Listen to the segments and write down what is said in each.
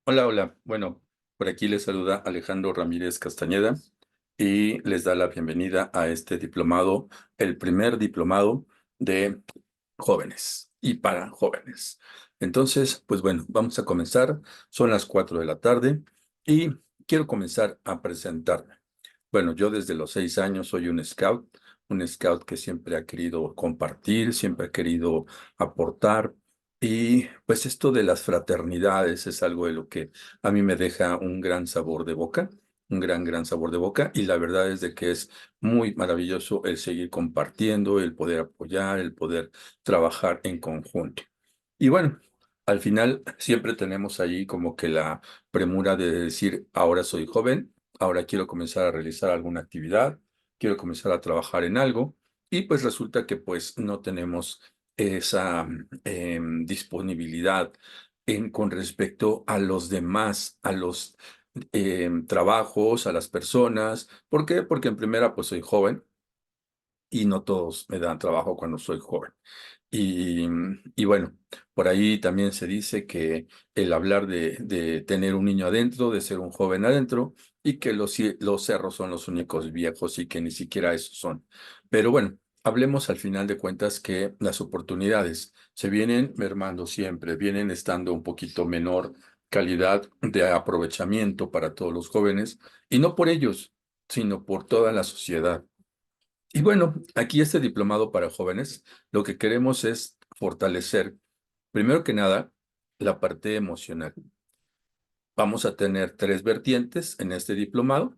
Hola, hola. Bueno, por aquí les saluda Alejandro Ramírez Castañeda y les da la bienvenida a este diplomado, el primer diplomado de jóvenes y para jóvenes. Entonces, pues bueno, vamos a comenzar. Son las 4 de la tarde y quiero comenzar a presentarme. Bueno, yo desde los 6 años soy un scout que siempre ha querido compartir, siempre ha querido aportar. Y pues esto de las fraternidades es algo de lo que a mí me deja un gran sabor de boca, un gran sabor de boca. Y la verdad es de que es muy maravilloso el seguir compartiendo, el poder apoyar, el poder trabajar en conjunto. Y bueno, al final siempre tenemos allí como que la premura de decir, ahora soy joven, ahora quiero comenzar a realizar alguna actividad, quiero comenzar a trabajar en algo, y pues resulta que pues no tenemos esa disponibilidad con respecto a los demás, a los trabajos, a las personas. ¿Por qué? Porque en primera pues soy joven y no todos me dan trabajo cuando soy joven. Y bueno, por ahí también se dice que el hablar de tener un niño adentro, de ser un joven adentro, y que los cerros son los únicos viejos y que ni siquiera esos son. Pero bueno, hablemos al final de cuentas que las oportunidades se vienen mermando siempre, vienen estando un poquito menor calidad de aprovechamiento para todos los jóvenes, y no por ellos, sino por toda la sociedad. Y bueno, aquí este diplomado para jóvenes, lo que queremos es fortalecer, primero que nada, la parte emocional. Vamos a tener tres vertientes en este diplomado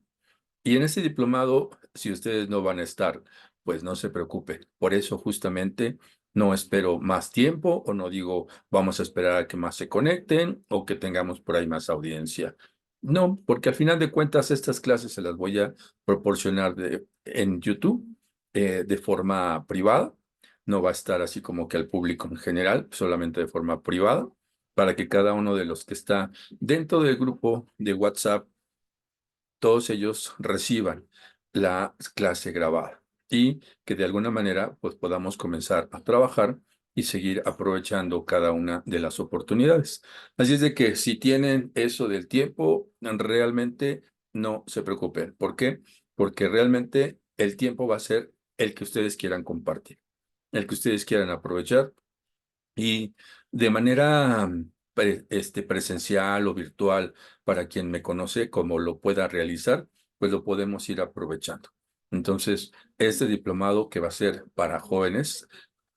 y en este diplomado, si ustedes no van a estar, pues no se preocupe. Por eso justamente no espero más tiempo o no digo vamos a esperar a que más se conecten o que tengamos por ahí más audiencia. No, porque al final de cuentas estas clases se las voy a proporcionar en YouTube de forma privada. No va a estar así como que al público en general, solamente de forma privada, para que cada uno de los que está dentro del grupo de WhatsApp todos ellos reciban la clase grabada y que de alguna manera pues podamos comenzar a trabajar y seguir aprovechando cada una de las oportunidades. Así es de que si tienen eso del tiempo, realmente no se preocupen. ¿Por qué? Porque realmente el tiempo va a ser el que ustedes quieran compartir, el que ustedes quieran aprovechar y de manera presencial o virtual, para quien me conoce, como lo pueda realizar, pues lo podemos ir aprovechando. Entonces, este diplomado que va a ser para jóvenes,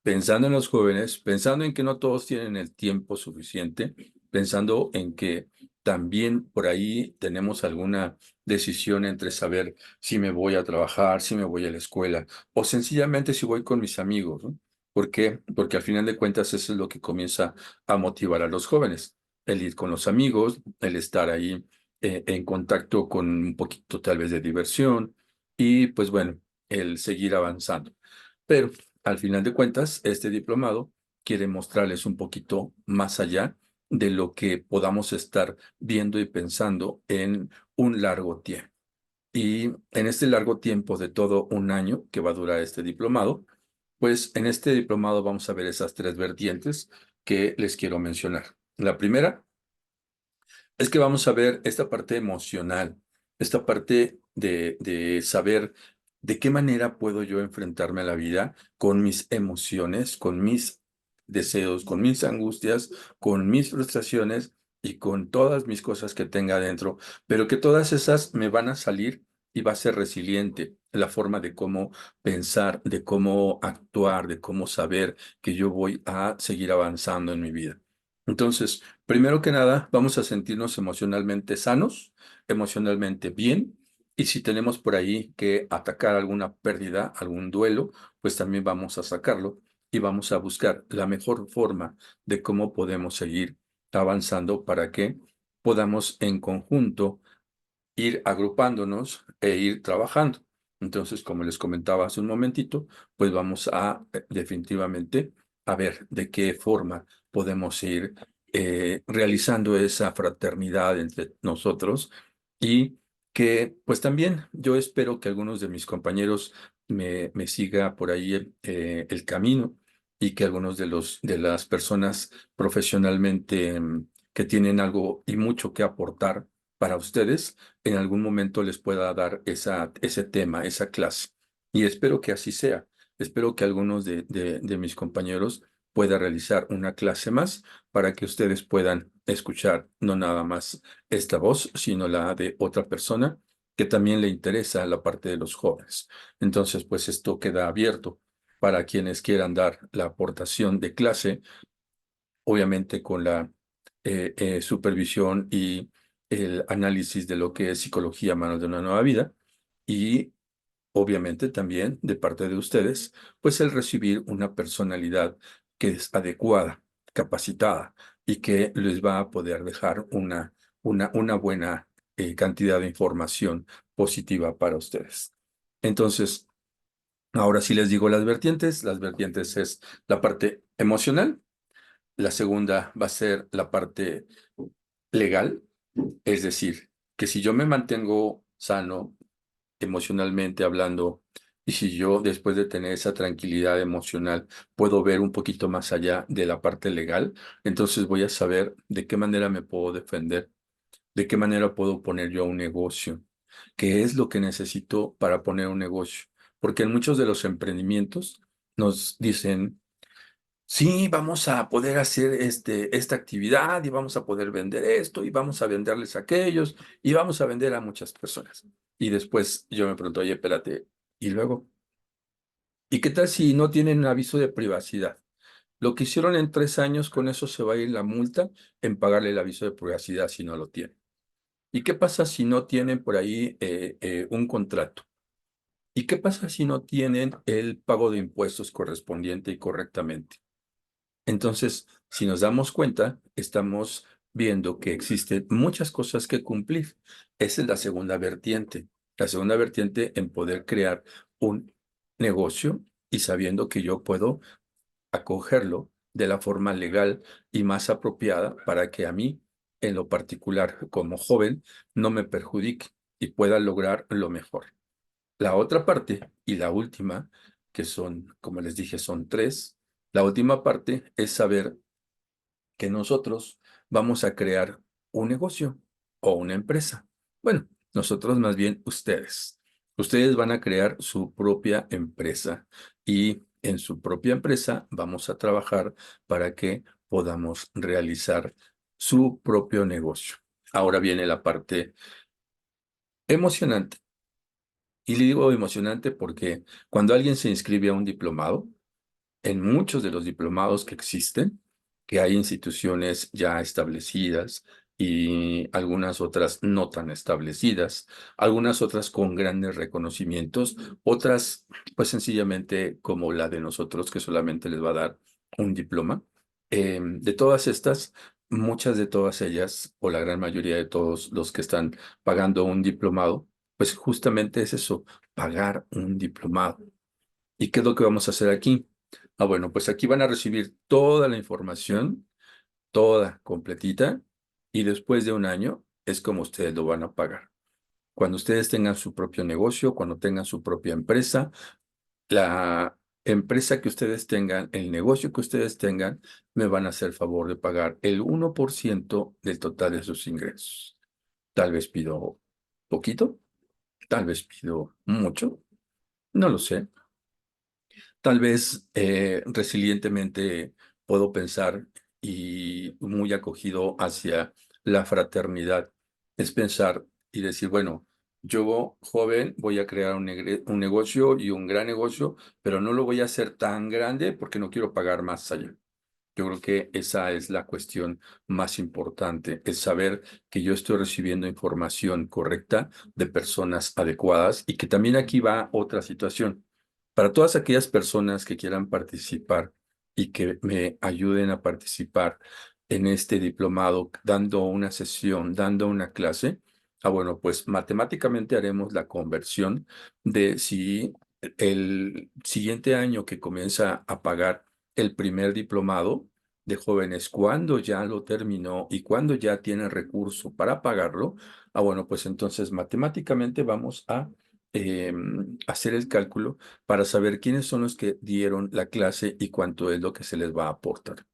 pensando en los jóvenes, pensando en que no todos tienen el tiempo suficiente, pensando en que también por ahí tenemos alguna decisión entre saber si me voy a trabajar, si me voy a la escuela o sencillamente si voy con mis amigos, ¿no? ¿Por qué? Porque al final de cuentas eso es lo que comienza a motivar a los jóvenes, el ir con los amigos, el estar ahí en contacto con un poquito tal vez de diversión y pues bueno, el seguir avanzando. Pero al final de cuentas, este diplomado quiere mostrarles un poquito más allá de lo que podamos estar viendo y pensando en un largo tiempo. Y en este largo tiempo de todo un año que va a durar este diplomado, pues en este diplomado vamos a ver esas tres vertientes que les quiero mencionar. La primera es que vamos a ver esta parte emocional, esta parte de saber de qué manera puedo yo enfrentarme a la vida con mis emociones, con mis deseos, con mis angustias, con mis frustraciones y con todas mis cosas que tenga adentro, pero que todas esas me van a salir y va a ser resiliente la forma de cómo pensar, de cómo actuar, de cómo saber que yo voy a seguir avanzando en mi vida. Entonces, primero que nada, vamos a sentirnos emocionalmente sanos, emocionalmente bien, y si tenemos por ahí que atacar alguna pérdida, algún duelo, pues también vamos a sacarlo y vamos a buscar la mejor forma de cómo podemos seguir avanzando para que podamos en conjunto ir agrupándonos e ir trabajando. Entonces, como les comentaba hace un momentito, pues vamos a definitivamente a ver de qué forma podemos ir realizando esa fraternidad entre nosotros y que pues también yo espero que algunos de mis compañeros me siga por ahí el camino y que algunos de las personas profesionalmente que tienen algo y mucho que aportar para ustedes, en algún momento les pueda dar ese tema, esa clase. Y espero que así sea. Espero que algunos de mis compañeros pueda realizar una clase más para que ustedes puedan escuchar no nada más esta voz, sino la de otra persona que también le interesa la parte de los jóvenes. Entonces, pues esto queda abierto para quienes quieran dar la aportación de clase, obviamente con la supervisión y el análisis de lo que es psicología, manos de una nueva vida, y obviamente también de parte de ustedes, pues el recibir una personalidad que es adecuada, capacitada y que les va a poder dejar una buena cantidad de información positiva para ustedes. Entonces, ahora sí les digo las vertientes. Las vertientes es la parte emocional, la segunda va a ser la parte legal, es decir, que si yo me mantengo sano, emocionalmente hablando, y si yo después de tener esa tranquilidad emocional puedo ver un poquito más allá de la parte legal, entonces voy a saber de qué manera me puedo defender, de qué manera puedo poner yo un negocio, qué es lo que necesito para poner un negocio. Porque en muchos de los emprendimientos nos dicen, sí, vamos a poder hacer esta actividad y vamos a poder vender esto y vamos a venderles a aquellos y vamos a vender a muchas personas. Y después yo me pregunto, oye, espérate, ¿y luego? ¿Y qué tal si no tienen aviso de privacidad? Lo que hicieron en 3 años, con eso se va a ir la multa en pagarle el aviso de privacidad si no lo tienen. ¿Y qué pasa si no tienen por ahí un contrato? ¿Y qué pasa si no tienen el pago de impuestos correspondiente y correctamente? Entonces, si nos damos cuenta, estamos viendo que existen muchas cosas que cumplir. Esa es la segunda vertiente. La segunda vertiente en poder crear un negocio y sabiendo que yo puedo acogerlo de la forma legal y más apropiada para que a mí, en lo particular, como joven, no me perjudique y pueda lograr lo mejor. La otra parte y la última, que son, como les dije, son tres. La última parte es saber que nosotros vamos a crear un negocio o una empresa. Bueno, nosotros más bien ustedes. Ustedes van a crear su propia empresa y en su propia empresa vamos a trabajar para que podamos realizar su propio negocio. Ahora viene la parte emocionante. Y le digo emocionante porque cuando alguien se inscribe a un diplomado, en muchos de los diplomados que existen, que hay instituciones ya establecidas y algunas otras no tan establecidas, algunas otras con grandes reconocimientos, otras pues sencillamente como la de nosotros que solamente les va a dar un diploma. De todas estas, muchas de todas ellas, o la gran mayoría de todos los que están pagando un diplomado, pues justamente es eso, pagar un diplomado. ¿Y qué es lo que vamos a hacer aquí? Bueno, pues aquí van a recibir toda la información, toda completita, y después de un año es como ustedes lo van a pagar. Cuando ustedes tengan su propio negocio, cuando tengan su propia empresa, la empresa que ustedes tengan, el negocio que ustedes tengan, me van a hacer favor de pagar el 1% del total de sus ingresos. Tal vez pido poquito, tal vez pido mucho, no lo sé. Tal vez resilientemente puedo pensar y muy acogido hacia la fraternidad. Es pensar y decir, bueno, yo joven voy a crear un negocio y un gran negocio, pero no lo voy a hacer tan grande porque no quiero pagar más allá. Yo creo que esa es la cuestión más importante, es saber que yo estoy recibiendo información correcta de personas adecuadas y que también aquí va otra situación. Para todas aquellas personas que quieran participar y que me ayuden a participar en este diplomado, dando una sesión, dando una clase, bueno, pues matemáticamente haremos la conversión de si el siguiente año que comienza a pagar el primer diplomado de jóvenes, cuando ya lo terminó y cuando ya tiene recurso para pagarlo, bueno, pues entonces matemáticamente vamos a hacer el cálculo para saber quiénes son los que dieron la clase y cuánto es lo que se les va a aportar.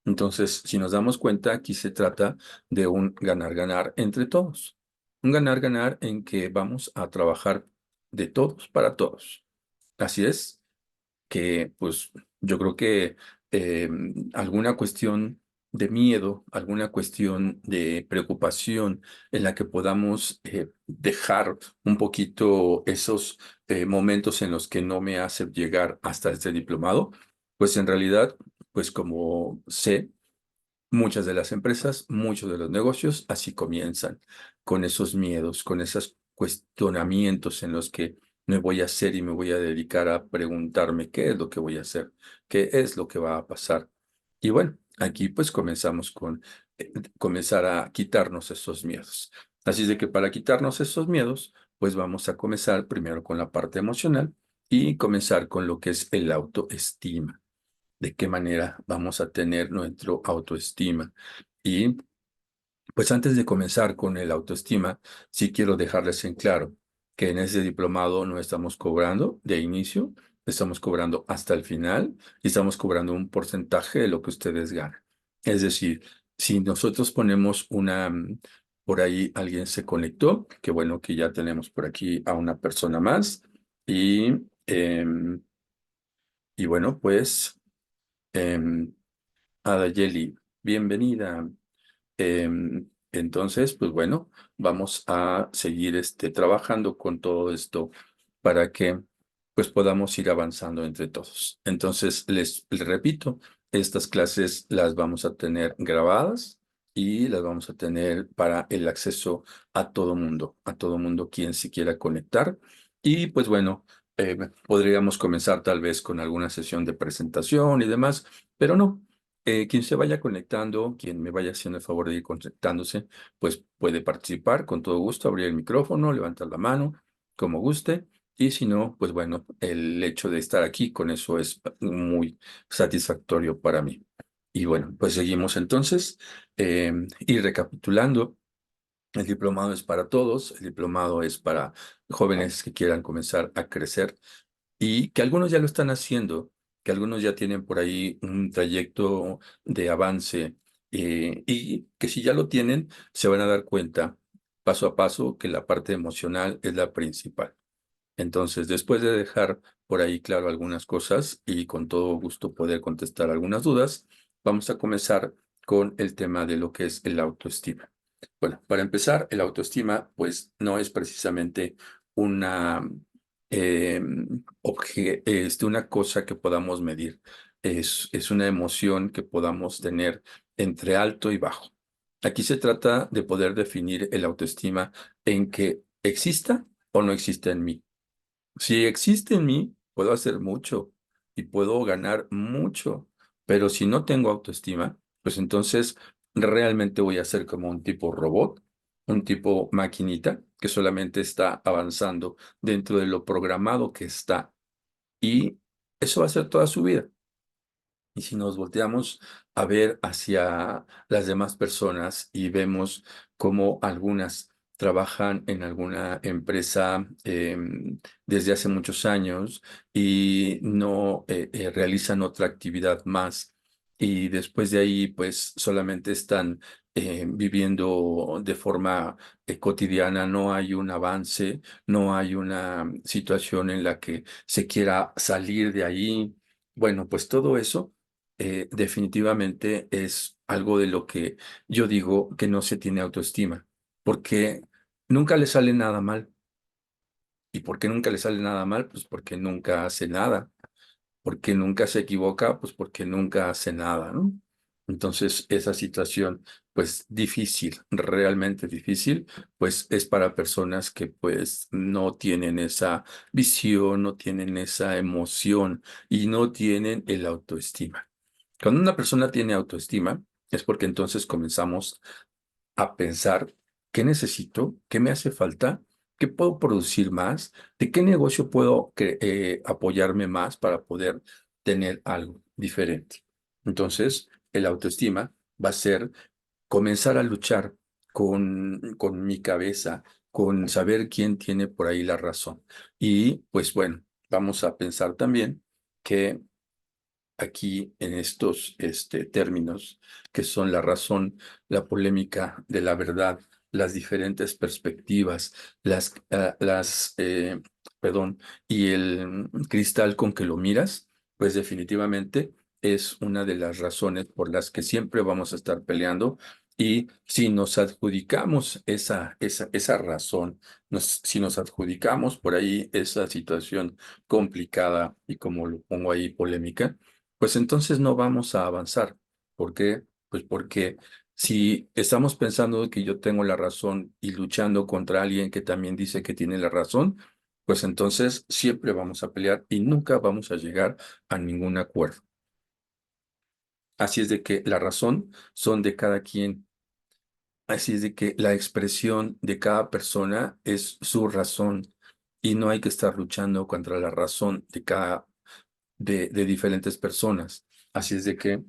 Entonces, si nos damos cuenta, aquí se trata de un ganar-ganar entre todos. Un ganar-ganar en que vamos a trabajar de todos para todos. Así es que, pues, yo creo que alguna cuestión de miedo, alguna cuestión de preocupación en la que podamos dejar un poquito esos momentos en los que no me hace llegar hasta este diplomado, pues en realidad, pues como sé, muchas de las empresas, muchos de los negocios así comienzan, con esos miedos, con esos cuestionamientos en los que me voy a hacer y me voy a dedicar a preguntarme qué es lo que voy a hacer, qué es lo que va a pasar. Y bueno, aquí pues comenzamos con comenzar a quitarnos esos miedos. Así es de que para quitarnos esos miedos, pues vamos a comenzar primero con la parte emocional y comenzar con lo que es el autoestima, de qué manera vamos a tener nuestro autoestima. Y pues antes de comenzar con el autoestima, sí quiero dejarles en claro que en ese diplomado no estamos cobrando de inicio, estamos cobrando hasta el final y estamos cobrando un porcentaje de lo que ustedes ganan. Es decir, si nosotros ponemos por ahí alguien se conectó, que bueno que ya tenemos por aquí a una persona más y, em, y bueno, pues... em, Adayeli, bienvenida. Entonces, pues bueno, vamos a seguir trabajando con todo esto para que pues podamos ir avanzando entre todos. Entonces, les repito, estas clases las vamos a tener grabadas y las vamos a tener para el acceso a todo mundo quien se quiera conectar. Y pues bueno, podríamos comenzar tal vez con alguna sesión de presentación y demás, pero no. Quien se vaya conectando, quien me vaya haciendo el favor de ir conectándose, pues puede participar con todo gusto, abrir el micrófono, levantar la mano, como guste. Y si no, pues bueno, el hecho de estar aquí con eso es muy satisfactorio para mí. Y bueno, pues seguimos entonces. Y recapitulando, el diplomado es para todos, el diplomado es para jóvenes que quieran comenzar a crecer y que algunos ya lo están haciendo, que algunos ya tienen por ahí un trayecto de avance y que si ya lo tienen, se van a dar cuenta paso a paso que la parte emocional es la principal. Entonces, después de dejar por ahí claro algunas cosas y con todo gusto poder contestar algunas dudas, vamos a comenzar con el tema de lo que es el autoestima. Bueno, para empezar, el autoestima, pues no es precisamente una, una cosa que podamos medir. Es una emoción que podamos tener entre alto y bajo. Aquí se trata de poder definir el autoestima en que exista o no exista en mí. Si existe en mí, puedo hacer mucho y puedo ganar mucho, pero si no tengo autoestima, pues entonces realmente voy a ser como un tipo robot, un tipo maquinita que solamente está avanzando dentro de lo programado que está y eso va a ser toda su vida. Y si nos volteamos a ver hacia las demás personas y vemos cómo algunas trabajan en alguna empresa desde hace muchos años y no realizan otra actividad más y después de ahí pues solamente están viviendo de forma cotidiana, no hay un avance, no hay una situación en la que se quiera salir de ahí. Bueno, pues todo eso definitivamente es algo de lo que yo digo que no se tiene autoestima, porque nunca le sale nada mal. ¿Y por qué nunca le sale nada mal? Pues porque nunca hace nada. ¿Por qué nunca se equivoca? Pues porque nunca hace nada, ¿no? Entonces, esa situación, pues difícil, realmente difícil, pues es para personas que pues no tienen esa visión, no tienen esa emoción y no tienen el autoestima. Cuando una persona tiene autoestima, es porque entonces comenzamos a pensar qué necesito, qué me hace falta, qué puedo producir más, de qué negocio puedo apoyarme más para poder tener algo diferente. Entonces, el autoestima va a ser comenzar a luchar con mi cabeza, con saber quién tiene por ahí la razón. Y pues bueno, vamos a pensar también que aquí en estos términos que son la razón, la polémica de la verdad, las diferentes perspectivas, perdón, y el cristal con que lo miras, pues definitivamente es una de las razones por las que siempre vamos a estar peleando. Y si nos adjudicamos esa razón, si nos adjudicamos por ahí esa situación complicada y como lo pongo ahí polémica, pues entonces no vamos a avanzar. ¿Por qué? Pues porque si estamos pensando que yo tengo la razón y luchando contra alguien que también dice que tiene la razón, pues entonces siempre vamos a pelear y nunca vamos a llegar a ningún acuerdo. Así es de que la razón son de cada quien. Así es de que la expresión de cada persona es su razón y no hay que estar luchando contra la razón de diferentes personas. Así es de que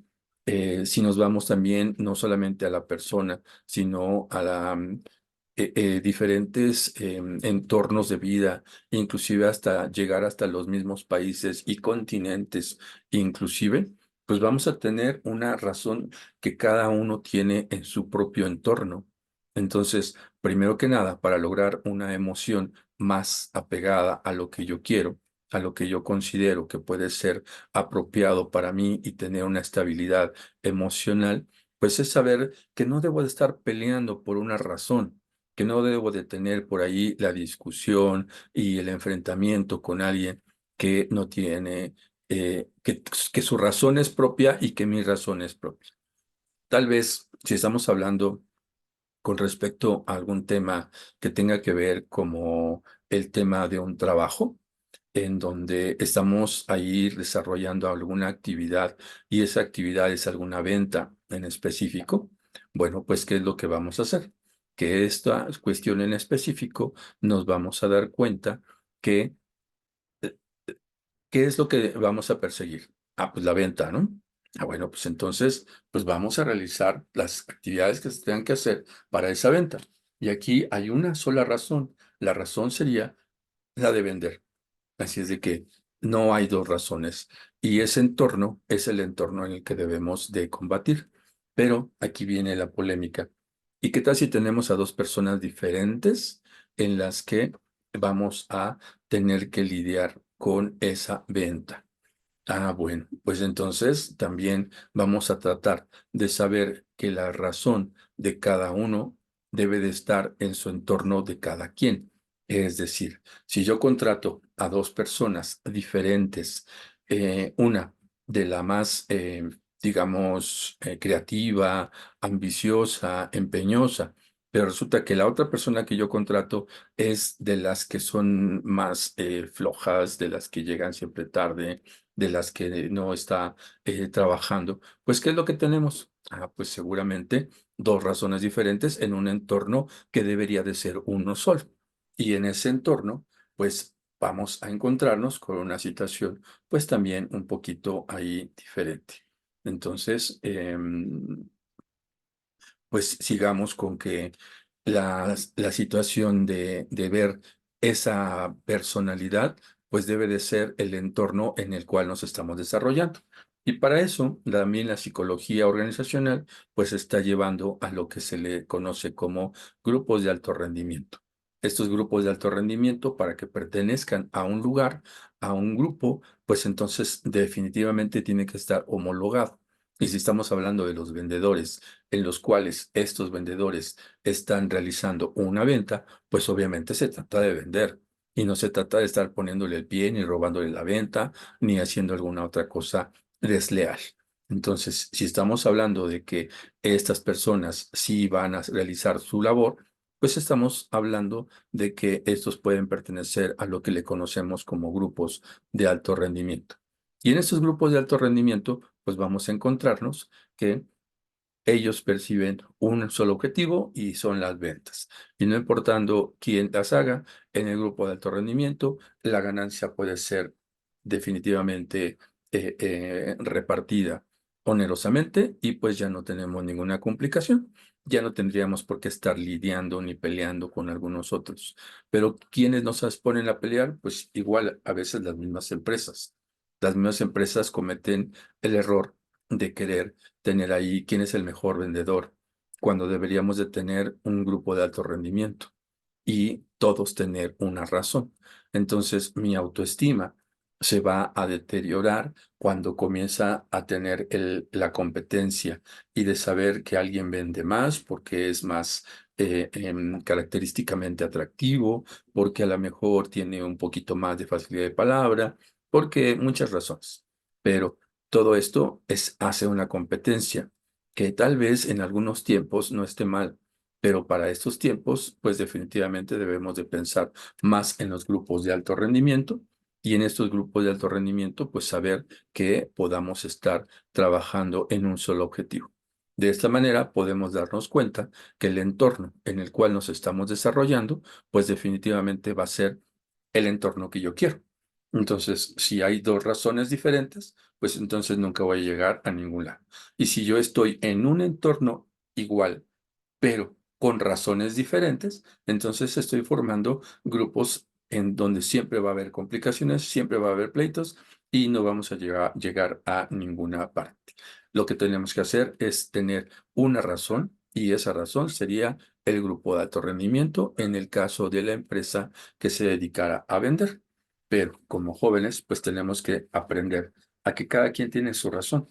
si nos vamos también no solamente a la persona, sino a diferentes entornos de vida, inclusive hasta llegar hasta los mismos países y continentes, inclusive, pues vamos a tener una razón que cada uno tiene en su propio entorno. Entonces, primero que nada, para lograr una emoción más apegada a lo que yo quiero, a lo que yo considero que puede ser apropiado para mí y tener una estabilidad emocional, pues es saber que no debo de estar peleando por una razón, que no debo de tener por ahí la discusión y el enfrentamiento con alguien que no tiene, que su razón es propia y que mi razón es propia. Tal vez, si estamos hablando con respecto a algún tema que tenga que ver como el tema de un trabajo, en donde estamos ahí desarrollando alguna actividad y esa actividad es alguna venta en específico, bueno, pues, ¿qué es lo que vamos a hacer? Que esta cuestión en específico nos vamos a dar cuenta que ¿qué es lo que vamos a perseguir? Ah, pues la venta, ¿no? Ah, bueno, pues entonces, pues vamos a realizar las actividades que se tengan que hacer para esa venta. Y aquí hay una sola razón. La razón sería la de vender. Así es de que no hay dos razones. Y ese entorno es el entorno en el que debemos de combatir. Pero aquí viene la polémica. ¿Y qué tal si tenemos a dos personas diferentes en las que vamos a tener que lidiar con esa venta? Ah, bueno, pues entonces también vamos a tratar de saber que la razón de cada uno debe de estar en su entorno de cada quien. Es decir, si yo contrato a dos personas diferentes, una de la más, digamos, creativa, ambiciosa, empeñosa, pero resulta que la otra persona que yo contrato es de las que son más flojas, de las que llegan siempre tarde, de las que no está trabajando, pues ¿qué es lo que tenemos? Ah, pues seguramente dos razones diferentes en un entorno que debería de ser uno solo. Y en ese entorno, pues vamos a encontrarnos con una situación, pues también un poquito ahí diferente. Entonces, pues sigamos con que la situación de ver esa personalidad, pues debe de ser el entorno en el cual nos estamos desarrollando. Y para eso, también la psicología organizacional, pues está llevando a lo que se le conoce como grupos de alto rendimiento. Estos grupos de alto rendimiento, para que pertenezcan a un lugar, a un grupo, pues entonces definitivamente tiene que estar homologado. Y si estamos hablando de los vendedores, en los cuales estos vendedores están realizando una venta, pues obviamente se trata de vender y no se trata de estar poniéndole el pie ni robándole la venta ni haciendo alguna otra cosa desleal. Entonces, si estamos hablando de que estas personas sí van a realizar su labor, pues estamos hablando de que estos pueden pertenecer a lo que le conocemos como grupos de alto rendimiento. Y en estos grupos de alto rendimiento, pues vamos a encontrarnos que ellos perciben un solo objetivo y son las ventas. Y no importando quién las haga, en el grupo de alto rendimiento, la ganancia puede ser definitivamente repartida onerosamente y pues ya no tenemos ninguna complicación. Ya no tendríamos por qué estar lidiando ni peleando con algunos otros. Pero ¿quiénes nos ponen a pelear? Pues igual a veces las mismas empresas. Las mismas empresas cometen el error de querer tener ahí quién es el mejor vendedor, cuando deberíamos de tener un grupo de alto rendimiento y todos tener una razón. Entonces, mi autoestima se va a deteriorar cuando comienza a tener la competencia y de saber que alguien vende más porque es más característicamente atractivo, porque a lo mejor tiene un poquito más de facilidad de palabra, porque muchas razones. Pero todo esto hace una competencia que tal vez en algunos tiempos no esté mal, pero para estos tiempos, pues definitivamente debemos de pensar más en los grupos de alto rendimiento y en estos grupos de alto rendimiento, pues saber que podamos estar trabajando en un solo objetivo. De esta manera podemos darnos cuenta que el entorno en el cual nos estamos desarrollando, pues definitivamente va a ser el entorno que yo quiero. Entonces, si hay dos razones diferentes, pues entonces nunca voy a llegar a ningún lado. Y si yo estoy en un entorno igual, pero con razones diferentes, entonces estoy formando grupos en donde siempre va a haber complicaciones, siempre va a haber pleitos y no vamos a llegar a ninguna parte. Lo que tenemos que hacer es tener una razón y esa razón sería el grupo de alto rendimiento en el caso de la empresa que se dedicara a vender. Pero como jóvenes, pues tenemos que aprender a que cada quien tiene su razón.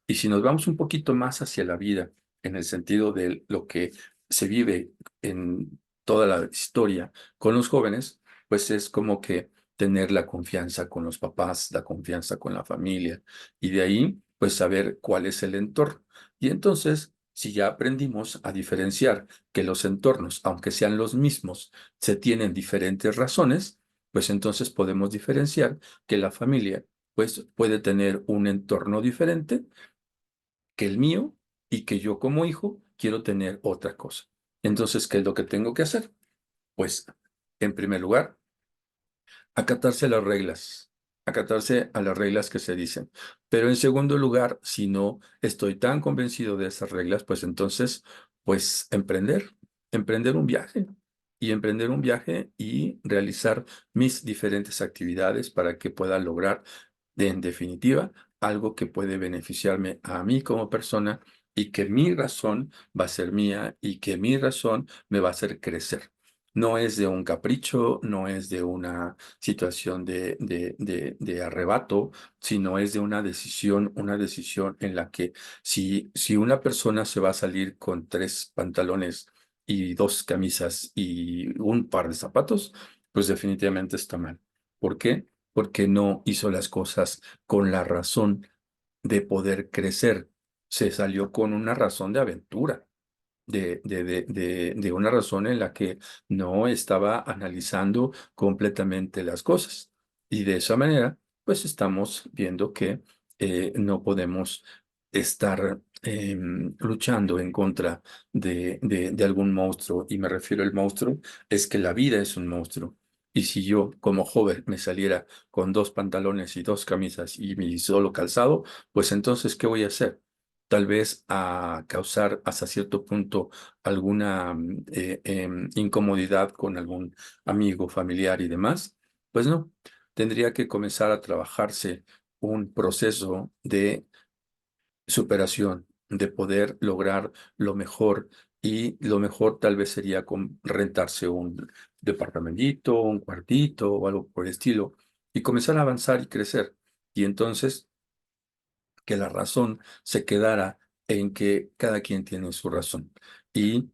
Y si nos vamos un poquito más hacia la vida, en el sentido de lo que se vive en toda la historia con los jóvenes, pues es como que tener la confianza con los papás, la confianza con la familia, y de ahí, pues saber cuál es el entorno. Y entonces, si ya aprendimos a diferenciar que los entornos, aunque sean los mismos, se tienen diferentes razones, pues entonces podemos diferenciar que la familia, pues puede tener un entorno diferente que el mío y que yo como hijo quiero tener otra cosa. Entonces, ¿qué es lo que tengo que hacer? Pues, en primer lugar, acatarse a las reglas, acatarse a las reglas que se dicen. Pero en segundo lugar, si no estoy tan convencido de esas reglas, pues entonces, pues emprender un viaje y emprender un viaje y realizar mis diferentes actividades para que pueda lograr, en definitiva, algo que puede beneficiarme a mí como persona y que mi razón va a ser mía y que mi razón me va a hacer crecer. No es de un capricho, no es de una situación de arrebato, sino es de una decisión en la que si una persona se va a salir con 3 pantalones y 2 camisas y un par de zapatos, pues definitivamente está mal. ¿Por qué? Porque no hizo las cosas con la razón de poder crecer. Se salió con una razón de aventura de una razón en la que no estaba analizando completamente las cosas. Y de esa manera, pues estamos viendo que no podemos estar luchando en contra de algún monstruo. Y me refiero al monstruo, es que la vida es un monstruo. Y si yo, como joven, me saliera con 2 pantalones y 2 camisas y mi solo calzado, pues entonces, ¿qué voy a hacer? Tal vez a causar hasta cierto punto alguna incomodidad con algún amigo, familiar y demás, pues no, tendría que comenzar a trabajarse un proceso de superación, de poder lograr lo mejor y lo mejor tal vez sería rentarse un departamentito, un cuartito o algo por el estilo y comenzar a avanzar y crecer. Y entonces que la razón se quedara en que cada quien tiene su razón. Y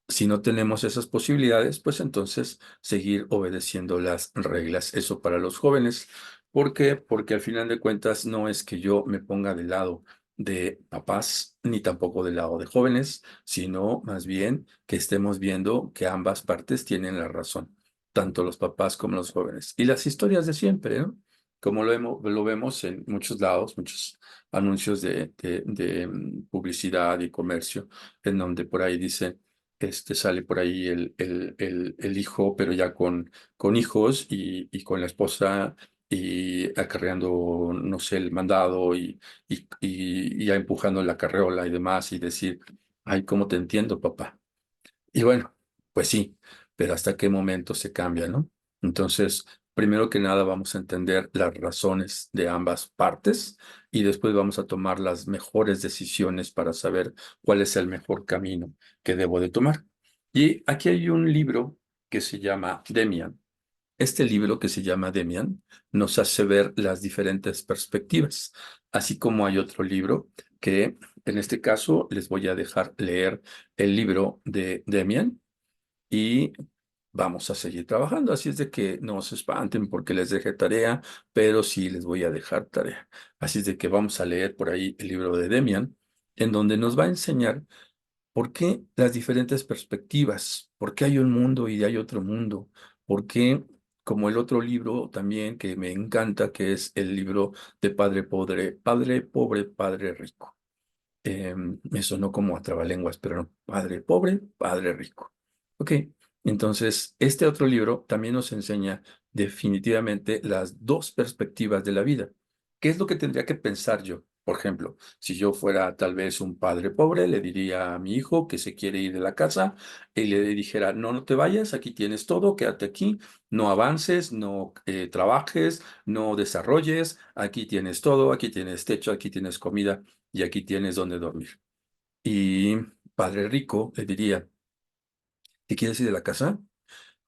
si no tenemos esas posibilidades, pues entonces seguir obedeciendo las reglas. Eso para los jóvenes. ¿Por qué? Porque al final de cuentas no es que yo me ponga del lado de papás ni tampoco del lado de jóvenes, sino más bien que estemos viendo que ambas partes tienen la razón, tanto los papás como los jóvenes. Y las historias de siempre, ¿no? Como lo vemos en muchos lados, muchos anuncios de publicidad y comercio, en donde por ahí dice sale por ahí el hijo, pero ya con hijos y con la esposa y acarreando, no sé, el mandado y ya empujando la carreola y demás y decir, ay, ¿cómo te entiendo, papá? Y bueno, pues sí, pero ¿hasta qué momento se cambia, no? Entonces, Primero que nada vamos a entender las razones de ambas partes y después vamos a tomar las mejores decisiones para saber cuál es el mejor camino que debo de tomar. Y aquí hay un libro que se llama Demian. Este libro que se llama Demian nos hace ver las diferentes perspectivas, así como hay otro libro que en este caso les voy a dejar leer el libro de Demian y vamos a seguir trabajando. Así es de que no se espanten porque les dejé tarea, pero sí les voy a dejar tarea. Así es de que vamos a leer por ahí el libro de Demian, en donde nos va a enseñar ¿por qué las diferentes perspectivas? ¿Por qué hay un mundo y hay otro mundo? ¿Por qué, como el otro libro también que me encanta, que es el libro de Padre Pobre, Padre Rico? Me sonó como a trabalenguas, pero no, Padre Pobre, Padre Rico. Ok, entonces este otro libro también nos enseña definitivamente las dos perspectivas de la vida. ¿Qué es lo que tendría que pensar yo? Por ejemplo, si yo fuera tal vez un padre pobre, le diría a mi hijo que se quiere ir de la casa y le dijera, no, no te vayas, aquí tienes todo, quédate aquí, no avances, no trabajes, no desarrolles, aquí tienes todo, aquí tienes techo, aquí tienes comida y aquí tienes donde dormir. Y padre rico le diría, ¿te quieres ir de la casa?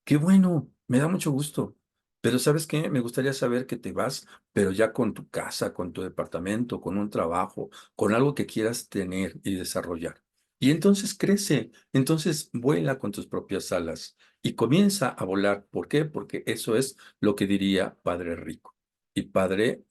Qué bueno, me da mucho gusto. Pero ¿sabes qué? Me gustaría saber que te vas, pero ya con tu casa, con tu departamento, con un trabajo, con algo que quieras tener y desarrollar. Y entonces crece, entonces vuela con tus propias alas y comienza a volar. ¿Por qué? Porque eso es lo que diría padre rico. Y padre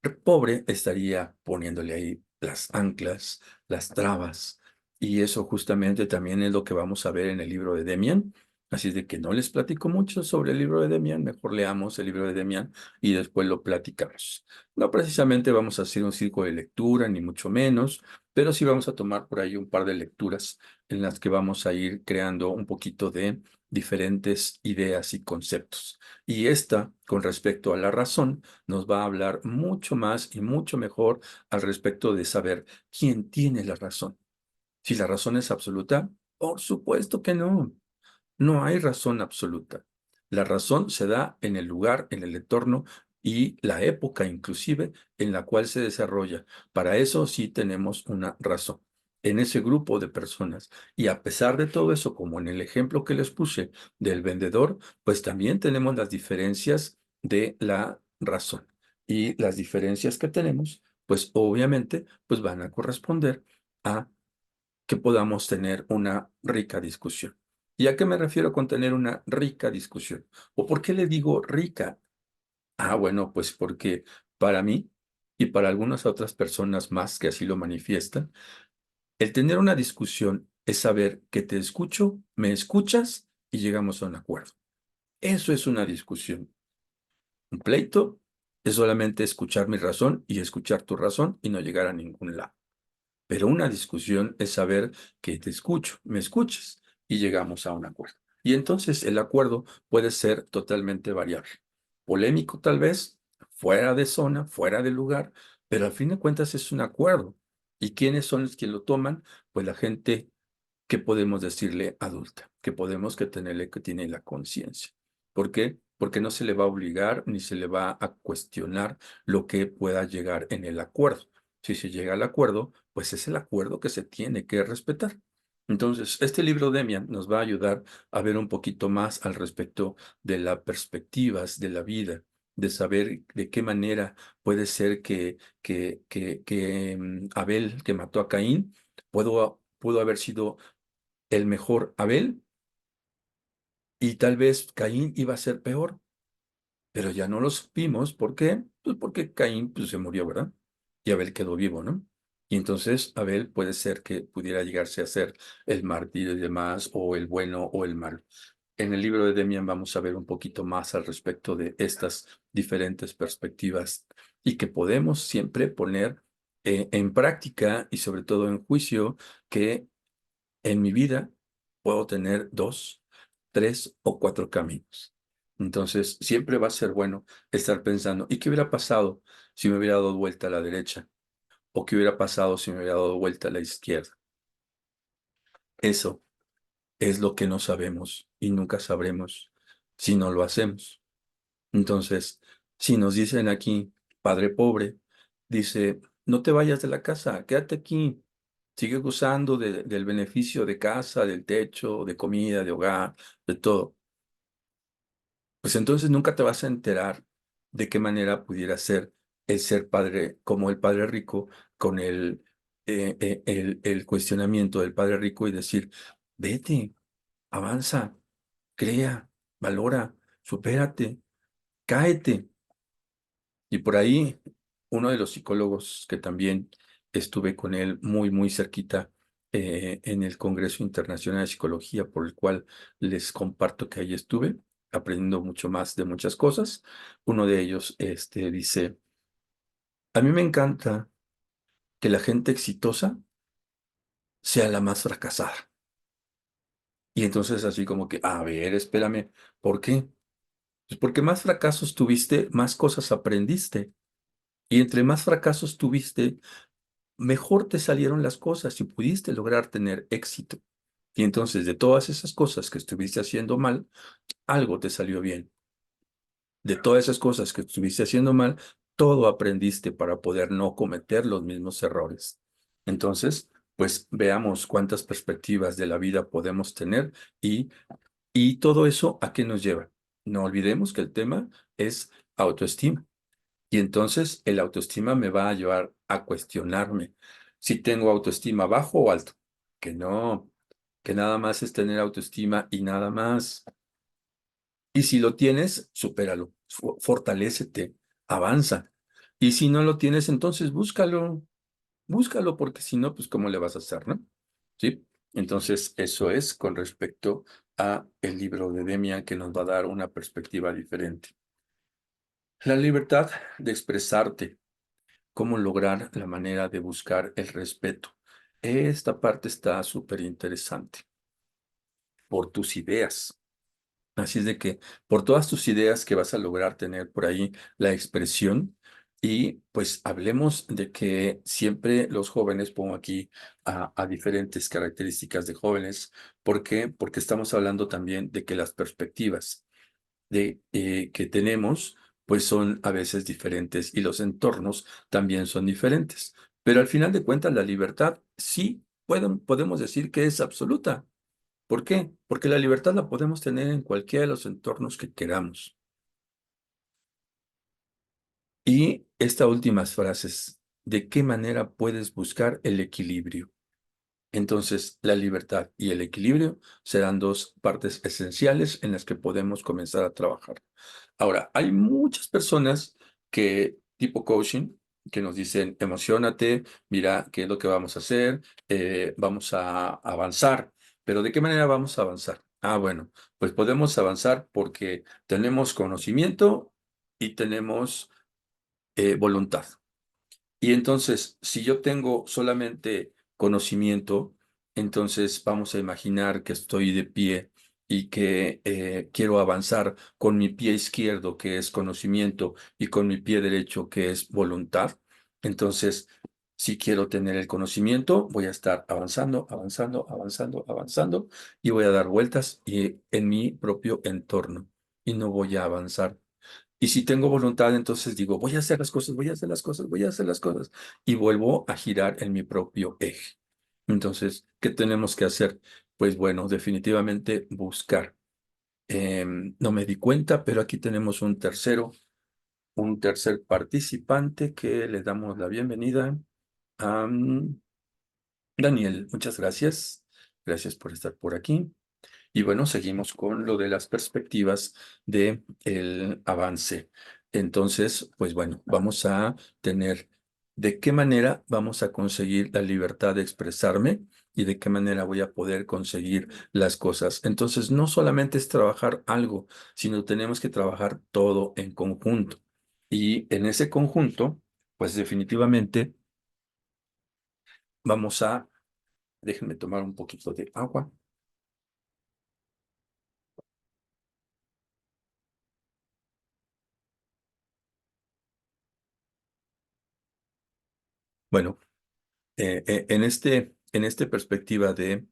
el pobre estaría poniéndole ahí las anclas, las trabas, y eso justamente también es lo que vamos a ver en el libro de Demian. Así es de que no les platico mucho sobre el libro de Demian, mejor leamos el libro de Demian y después lo platicamos. No precisamente vamos a hacer un círculo de lectura, ni mucho menos, pero sí vamos a tomar por ahí un par de lecturas en las que vamos a ir creando un poquito de diferentes ideas y conceptos. Y esta, con respecto a la razón, nos va a hablar mucho más y mucho mejor al respecto de saber quién tiene la razón. Si la razón es absoluta, por supuesto que no. No hay razón absoluta. La razón se da en el lugar, en el entorno y la época inclusive en la cual se desarrolla. Para eso sí tenemos una razón en ese grupo de personas. Y a pesar de todo eso, como en el ejemplo que les puse del vendedor, pues también tenemos las diferencias de la razón. Y las diferencias que tenemos, pues obviamente, pues van a corresponder a que podamos tener una rica discusión. ¿Y a qué me refiero con tener una rica discusión? ¿O por qué le digo rica? Ah, bueno, pues porque para mí y para algunas otras personas más que así lo manifiestan, el tener una discusión es saber que te escucho, me escuchas y llegamos a un acuerdo. Eso es una discusión. Un pleito es solamente escuchar mi razón y escuchar tu razón y no llegar a ningún lado. Pero una discusión es saber que te escucho, me escuchas y llegamos a un acuerdo. Y entonces el acuerdo puede ser totalmente variable. Polémico tal vez, fuera de zona, fuera de lugar, pero al fin de cuentas es un acuerdo. ¿Y quiénes son los que lo toman? Pues la gente que podemos decirle adulta, que podemos que tenerle que tiene la conciencia. ¿Por qué? Porque no se le va a obligar ni se le va a cuestionar lo que pueda llegar en el acuerdo. Si se llega al acuerdo, pues es el acuerdo que se tiene que respetar. Entonces, este libro Demian nos va a ayudar a ver un poquito más al respecto de las perspectivas de la vida, de saber de qué manera puede ser que Abel, que mató a Caín, pudo haber sido el mejor Abel y tal vez Caín iba a ser peor, pero ya no lo supimos. ¿Por qué? Pues porque Caín pues, se murió, ¿verdad? Y Abel quedó vivo, ¿no? Y entonces Abel puede ser que pudiera llegarse a ser el mártir y demás, o el bueno o el malo. En el libro de Demian vamos a ver un poquito más al respecto de estas diferentes perspectivas y que podemos siempre poner en práctica y sobre todo en juicio que en mi vida puedo tener dos, tres o cuatro caminos. Entonces, siempre va a ser bueno estar pensando, ¿y qué hubiera pasado si me hubiera dado vuelta a la derecha? ¿O qué hubiera pasado si me hubiera dado vuelta a la izquierda? Eso es lo que no sabemos y nunca sabremos si no lo hacemos. Entonces, si nos dicen aquí, padre pobre, dice, no te vayas de la casa, quédate aquí, sigue gozando del beneficio de casa, del techo, de comida, de hogar, de todo. Pues entonces nunca te vas a enterar de qué manera pudiera ser el ser padre, como el padre rico, con el cuestionamiento del padre rico y decir, vete, avanza, crea, valora, supérate, cáete. Y por ahí, uno de los psicólogos que también estuve con él muy, muy cerquita en el Congreso Internacional de Psicología, por el cual les comparto que ahí estuve, aprendiendo mucho más de muchas cosas. Uno de ellos dice, a mí me encanta que la gente exitosa sea la más fracasada. Y entonces así como que, a ver, espérame, ¿por qué? Pues porque más fracasos tuviste, más cosas aprendiste. Y entre más fracasos tuviste, mejor te salieron las cosas y pudiste lograr tener éxito. Y entonces de todas esas cosas que estuviste haciendo mal, algo te salió bien. De todas esas cosas que estuviste haciendo mal, todo aprendiste para poder no cometer los mismos errores. Entonces, pues veamos cuántas perspectivas de la vida podemos tener y, y todo eso a qué nos lleva. No olvidemos que el tema es autoestima. Y entonces el autoestima me va a llevar a cuestionarme si tengo autoestima bajo o alto. Que no, que nada más es tener autoestima y nada más. Y si lo tienes, supéralo, fortalécete, avanza. Y si no lo tienes, entonces búscalo, búscalo, porque si no, pues ¿cómo le vas a hacer, no? ¿Sí? Entonces, eso es con respecto a el libro de Demian que nos va a dar una perspectiva diferente. La libertad de expresarte, cómo lograr la manera de buscar el respeto. Esta parte está súper interesante por tus ideas. Así es de que por todas tus ideas que vas a lograr tener por ahí la expresión y pues hablemos de que siempre los jóvenes, pongo aquí a diferentes características de jóvenes. ¿Por qué? Porque estamos hablando también de que las perspectivas que tenemos, pues son a veces diferentes y los entornos también son diferentes. Pero al final de cuentas, la libertad sí podemos decir que es absoluta. ¿Por qué? Porque la libertad la podemos tener en cualquiera de los entornos que queramos. Y estas últimas frases, ¿de qué manera puedes buscar el equilibrio? Entonces, la libertad y el equilibrio serán dos partes esenciales en las que podemos comenzar a trabajar. Ahora, hay muchas personas que, tipo coaching, que nos dicen, emocionate, mira qué es lo que vamos a hacer, vamos a avanzar. Pero ¿de qué manera vamos a avanzar? Ah, bueno, pues podemos avanzar porque tenemos conocimiento y tenemos voluntad. Y entonces, si yo tengo solamente conocimiento, entonces vamos a imaginar que estoy de pie y que quiero avanzar con mi pie izquierdo, que es conocimiento, y con mi pie derecho, que es voluntad. Entonces, si quiero tener el conocimiento, voy a estar avanzando, avanzando, avanzando, avanzando, y voy a dar vueltas en mi propio entorno, y no voy a avanzar. Y si tengo voluntad, entonces digo, voy a hacer las cosas, voy a hacer las cosas, voy a hacer las cosas. Y vuelvo a girar en mi propio eje. Entonces, ¿qué tenemos que hacer? Pues bueno, definitivamente buscar. No me di cuenta, pero aquí tenemos un tercer participante que le damos la bienvenida a Daniel. Muchas gracias. Gracias por estar por aquí. Y bueno, seguimos con lo de las perspectivas de el avance. Entonces, pues bueno, vamos a tener de qué manera vamos a conseguir la libertad de expresarme y de qué manera voy a poder conseguir las cosas. Entonces, no solamente es trabajar algo, sino tenemos que trabajar todo en conjunto. Y en ese conjunto, pues definitivamente vamos a, déjenme tomar un poquito de agua. Bueno, en este perspectiva de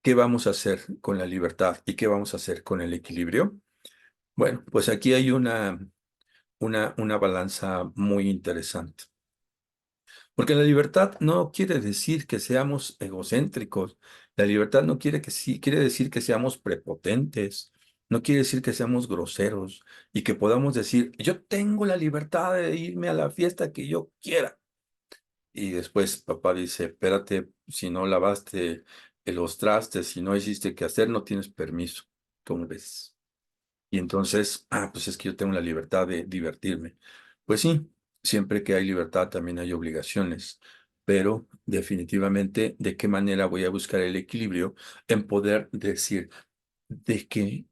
qué vamos a hacer con la libertad y qué vamos a hacer con el equilibrio, Bueno, pues aquí hay una balanza muy interesante. Porque la libertad no quiere decir que seamos egocéntricos. La libertad no quiere que sí, quiere decir que seamos prepotentes. No quiere decir que seamos groseros y que podamos decir, yo tengo la libertad de irme a la fiesta que yo quiera. Y después papá dice, espérate, si no lavaste los trastes, si no hiciste qué hacer, no tienes permiso. ¿Cómo ves? Y entonces, pues es que yo tengo la libertad de divertirme. Pues sí, siempre que hay libertad también hay obligaciones, pero definitivamente, ¿de qué manera voy a buscar el equilibrio en poder decir de qué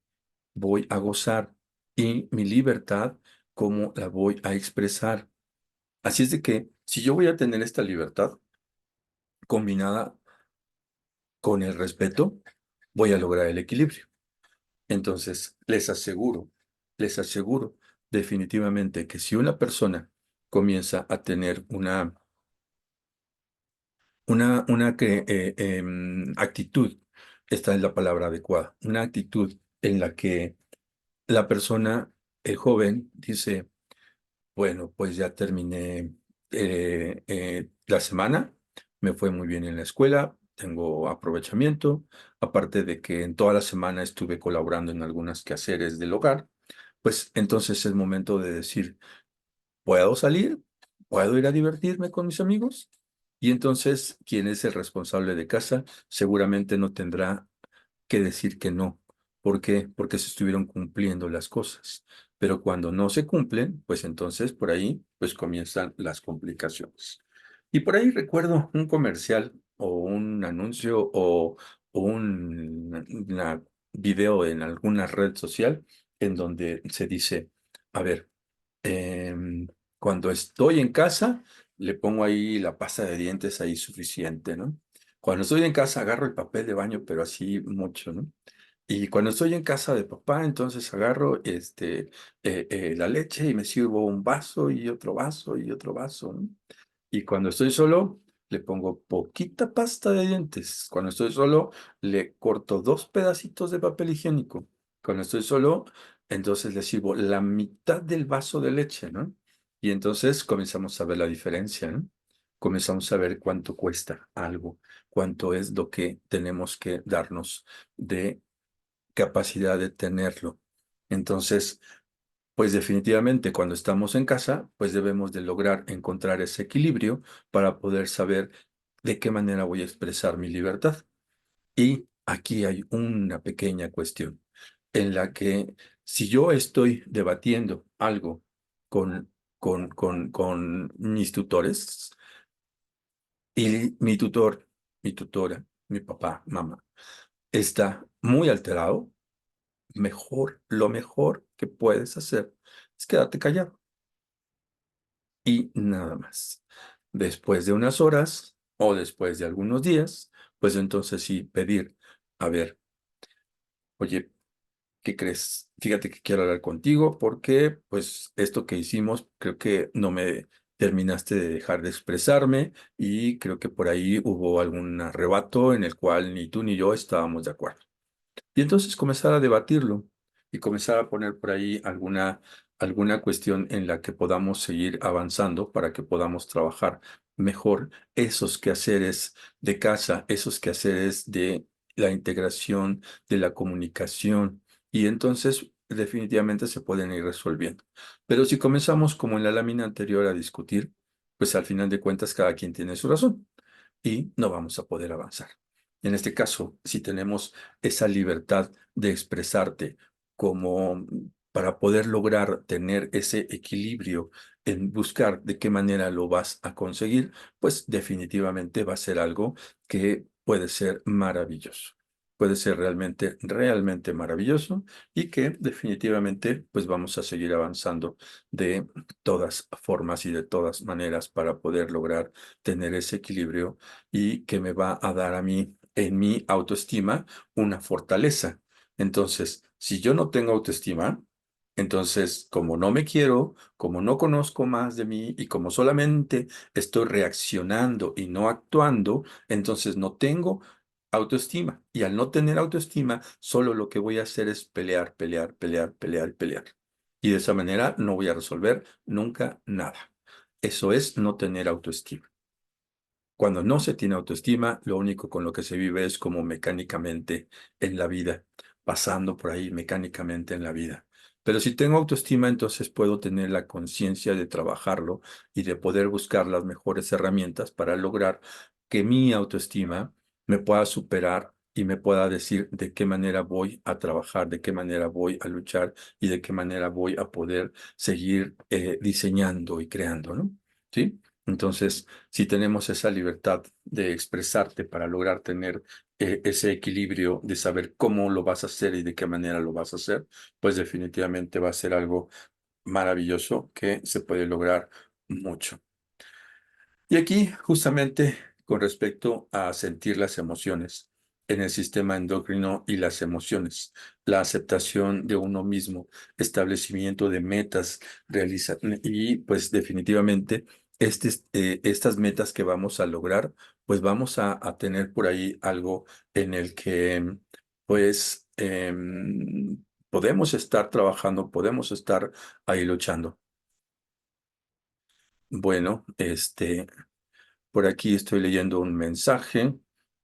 voy a gozar y mi libertad, cómo la voy a expresar? Así es de que si yo voy a tener esta libertad combinada con el respeto, voy a lograr el equilibrio. Entonces, les aseguro definitivamente que si una persona comienza a tener una actitud, esta es la palabra adecuada, una actitud en la que la persona, el joven, dice, bueno, pues ya terminé la semana, me fue muy bien en la escuela, tengo aprovechamiento, aparte de que en toda la semana estuve colaborando en algunos quehaceres del hogar, pues entonces es momento de decir, ¿puedo salir? ¿Puedo ir a divertirme con mis amigos? Y entonces, quien es el responsable de casa seguramente no tendrá que decir que no. ¿Por qué? Porque se estuvieron cumpliendo las cosas. Pero cuando no se cumplen, pues entonces por ahí pues comienzan las complicaciones. Y por ahí recuerdo un comercial o un anuncio o una video en alguna red social en donde se dice, a ver, em, cuando estoy en casa, le pongo ahí la pasta de dientes ahí suficiente, ¿no? Cuando estoy en casa agarro el papel de baño, pero así mucho, ¿no? Y cuando estoy en casa de papá, entonces agarro la leche y me sirvo un vaso y otro vaso y otro vaso, ¿no? Y cuando estoy solo, le pongo poquita pasta de dientes. Cuando estoy solo, le corto dos pedacitos de papel higiénico. Cuando estoy solo, entonces le sirvo la mitad del vaso de leche, ¿no? Y entonces comenzamos a ver la diferencia, ¿no? Comenzamos a ver cuánto cuesta algo, cuánto es lo que tenemos que darnos de capacidad de tenerlo. Entonces, pues definitivamente cuando estamos en casa, pues debemos de lograr encontrar ese equilibrio para poder saber de qué manera voy a expresar mi libertad. Y aquí hay una pequeña cuestión en la que si yo estoy debatiendo algo con, con mis tutores y mi tutor, mi tutora, mi papá, mamá, está muy alterado, lo mejor que puedes hacer es quedarte callado y nada más. Después de unas horas o después de algunos días, pues entonces sí pedir, a ver, oye, ¿qué crees? Fíjate que quiero hablar contigo porque pues esto que hicimos creo que no me terminaste de dejar de expresarme y creo que por ahí hubo algún arrebato en el cual ni tú ni yo estábamos de acuerdo. Y entonces comenzar a debatirlo y comenzar a poner por ahí alguna cuestión en la que podamos seguir avanzando para que podamos trabajar mejor esos quehaceres de casa, esos quehaceres de la integración, de la comunicación. Y entonces definitivamente se pueden ir resolviendo. Pero si comenzamos como en la lámina anterior a discutir, pues al final de cuentas cada quien tiene su razón y no vamos a poder avanzar. En este caso, si tenemos esa libertad de expresarte como para poder lograr tener ese equilibrio en buscar de qué manera lo vas a conseguir, pues definitivamente va a ser algo que puede ser maravilloso. Puede ser realmente, realmente maravilloso y que definitivamente pues vamos a seguir avanzando de todas formas y de todas maneras para poder lograr tener ese equilibrio y que me va a dar a mí, en mi autoestima, una fortaleza. Entonces, si yo no tengo autoestima, entonces, como no me quiero, como no conozco más de mí y como solamente estoy reaccionando y no actuando, entonces no tengo autoestima. Y al no tener autoestima, solo lo que voy a hacer es pelear, pelear, pelear, pelear, pelear. Y de esa manera no voy a resolver nunca nada. Eso es no tener autoestima. Cuando no se tiene autoestima, lo único con lo que se vive es como mecánicamente en la vida, pasando por ahí mecánicamente en la vida. Pero si tengo autoestima, entonces puedo tener la conciencia de trabajarlo y de poder buscar las mejores herramientas para lograr que mi autoestima me pueda superar y me pueda decir de qué manera voy a trabajar, de qué manera voy a luchar y de qué manera voy a poder seguir diseñando y creando, ¿no? ¿Sí? Entonces, si tenemos esa libertad de expresarte para lograr tener ese equilibrio de saber cómo lo vas a hacer y de qué manera lo vas a hacer, pues definitivamente va a ser algo maravilloso que se puede lograr mucho. Y aquí, justamente con respecto a sentir las emociones en el sistema endocrino y las emociones, la aceptación de uno mismo, establecimiento de metas, realizar y pues definitivamente estas metas que vamos a lograr, pues vamos a tener por ahí algo en el que pues podemos estar trabajando, podemos estar ahí luchando. Bueno, por aquí estoy leyendo un mensaje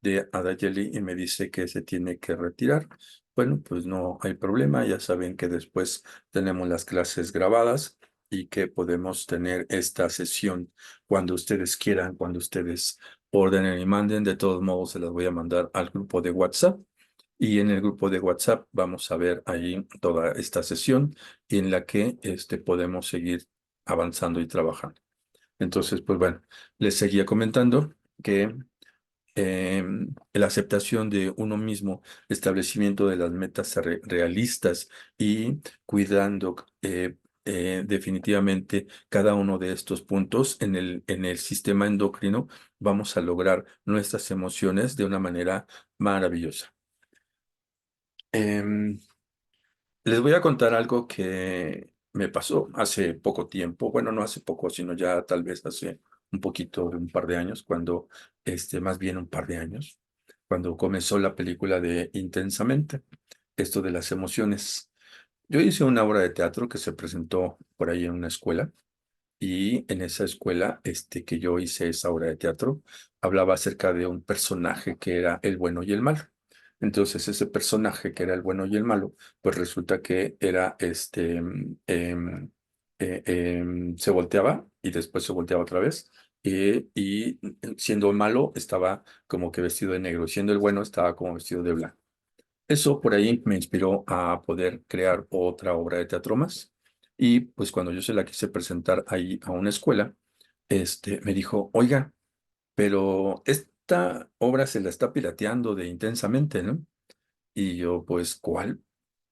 de Adayeli y me dice que se tiene que retirar. Bueno, pues no hay problema. Ya saben que después tenemos las clases grabadas y que podemos tener esta sesión cuando ustedes quieran, cuando ustedes ordenen y manden. De todos modos, se las voy a mandar al grupo de WhatsApp. Y en el grupo de WhatsApp vamos a ver ahí toda esta sesión en la que podemos seguir avanzando y trabajando. Entonces, pues bueno, les seguía comentando que la aceptación de uno mismo, establecimiento de las metas realistas y cuidando definitivamente cada uno de estos puntos en el sistema endocrino, vamos a lograr nuestras emociones de una manera maravillosa. Em, Les voy a contar algo que me pasó hace poco tiempo, bueno, no hace poco, sino ya tal vez hace un poquito, un par de años, cuando, más bien un par de años, cuando comenzó la película de Intensamente, esto de las emociones. Yo hice una obra de teatro que se presentó por ahí en una escuela y en esa escuela, que yo hice esa obra de teatro, hablaba acerca de un personaje que era el bueno y el malo. Entonces, ese personaje que era el bueno y el malo, pues resulta que era se volteaba y después se volteaba otra vez. Y siendo el malo, estaba como que vestido de negro, siendo el bueno, estaba como vestido de blanco. Eso por ahí me inspiró a poder crear otra obra de teatro más. Y pues cuando yo se la quise presentar ahí a una escuela, me dijo, oiga, pero esta obra se la está pirateando de intensamente, ¿no? Y yo, pues, ¿cuál?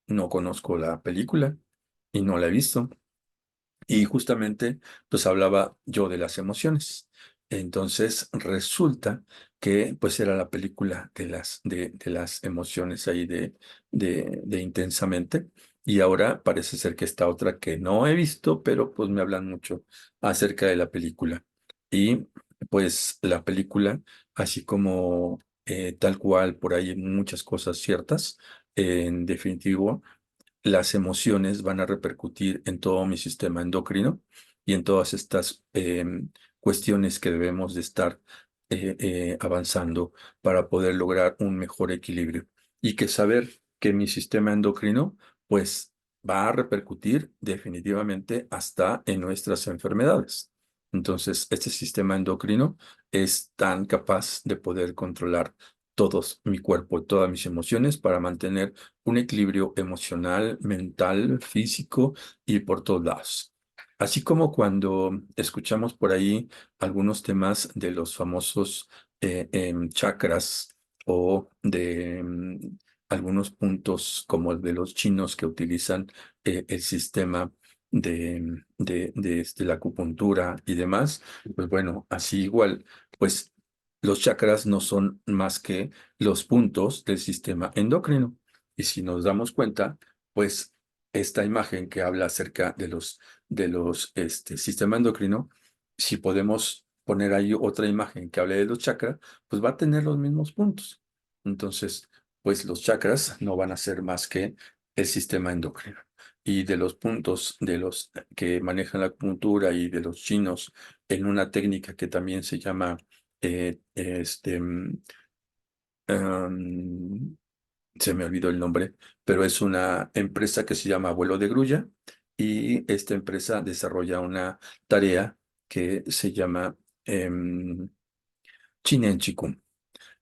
No conozco la película y no la he visto. Y justamente, pues hablaba yo de las emociones. Entonces, resulta que, pues, era la película de las emociones ahí de Intensamente. Y ahora parece ser que esta otra que no he visto, pero pues me hablan mucho acerca de la película. Y pues la película, así como tal cual, por ahí hay muchas cosas ciertas, en definitivo las emociones van a repercutir en todo mi sistema endocrino y en todas estas cuestiones que debemos de estar avanzando para poder lograr un mejor equilibrio. Y que saber que mi sistema endocrino, pues, va a repercutir definitivamente hasta en nuestras enfermedades. Entonces, este sistema endocrino es tan capaz de poder controlar todos mi cuerpo, todas mis emociones para mantener un equilibrio emocional, mental, físico y por todos lados. Así como cuando escuchamos por ahí algunos temas de los famosos chakras o de algunos puntos como el de los chinos que utilizan el sistema de la acupuntura y demás, pues bueno, así igual, pues los chakras no son más que los puntos del sistema endocrino. Y si nos damos cuenta, pues esta imagen que habla acerca de los sistema endocrino, si podemos poner ahí otra imagen que hable de los chakras, pues va a tener los mismos puntos. Entonces, pues los chakras no van a ser más que el sistema endocrino. Y de los puntos de los que manejan la acupuntura y de los chinos en una técnica que también se llama eh, este, mm, am, se me olvidó el nombre, pero es una empresa que se llama Vuelo de Grulla y esta empresa desarrolla una tarea que se llama Chinen Chikung.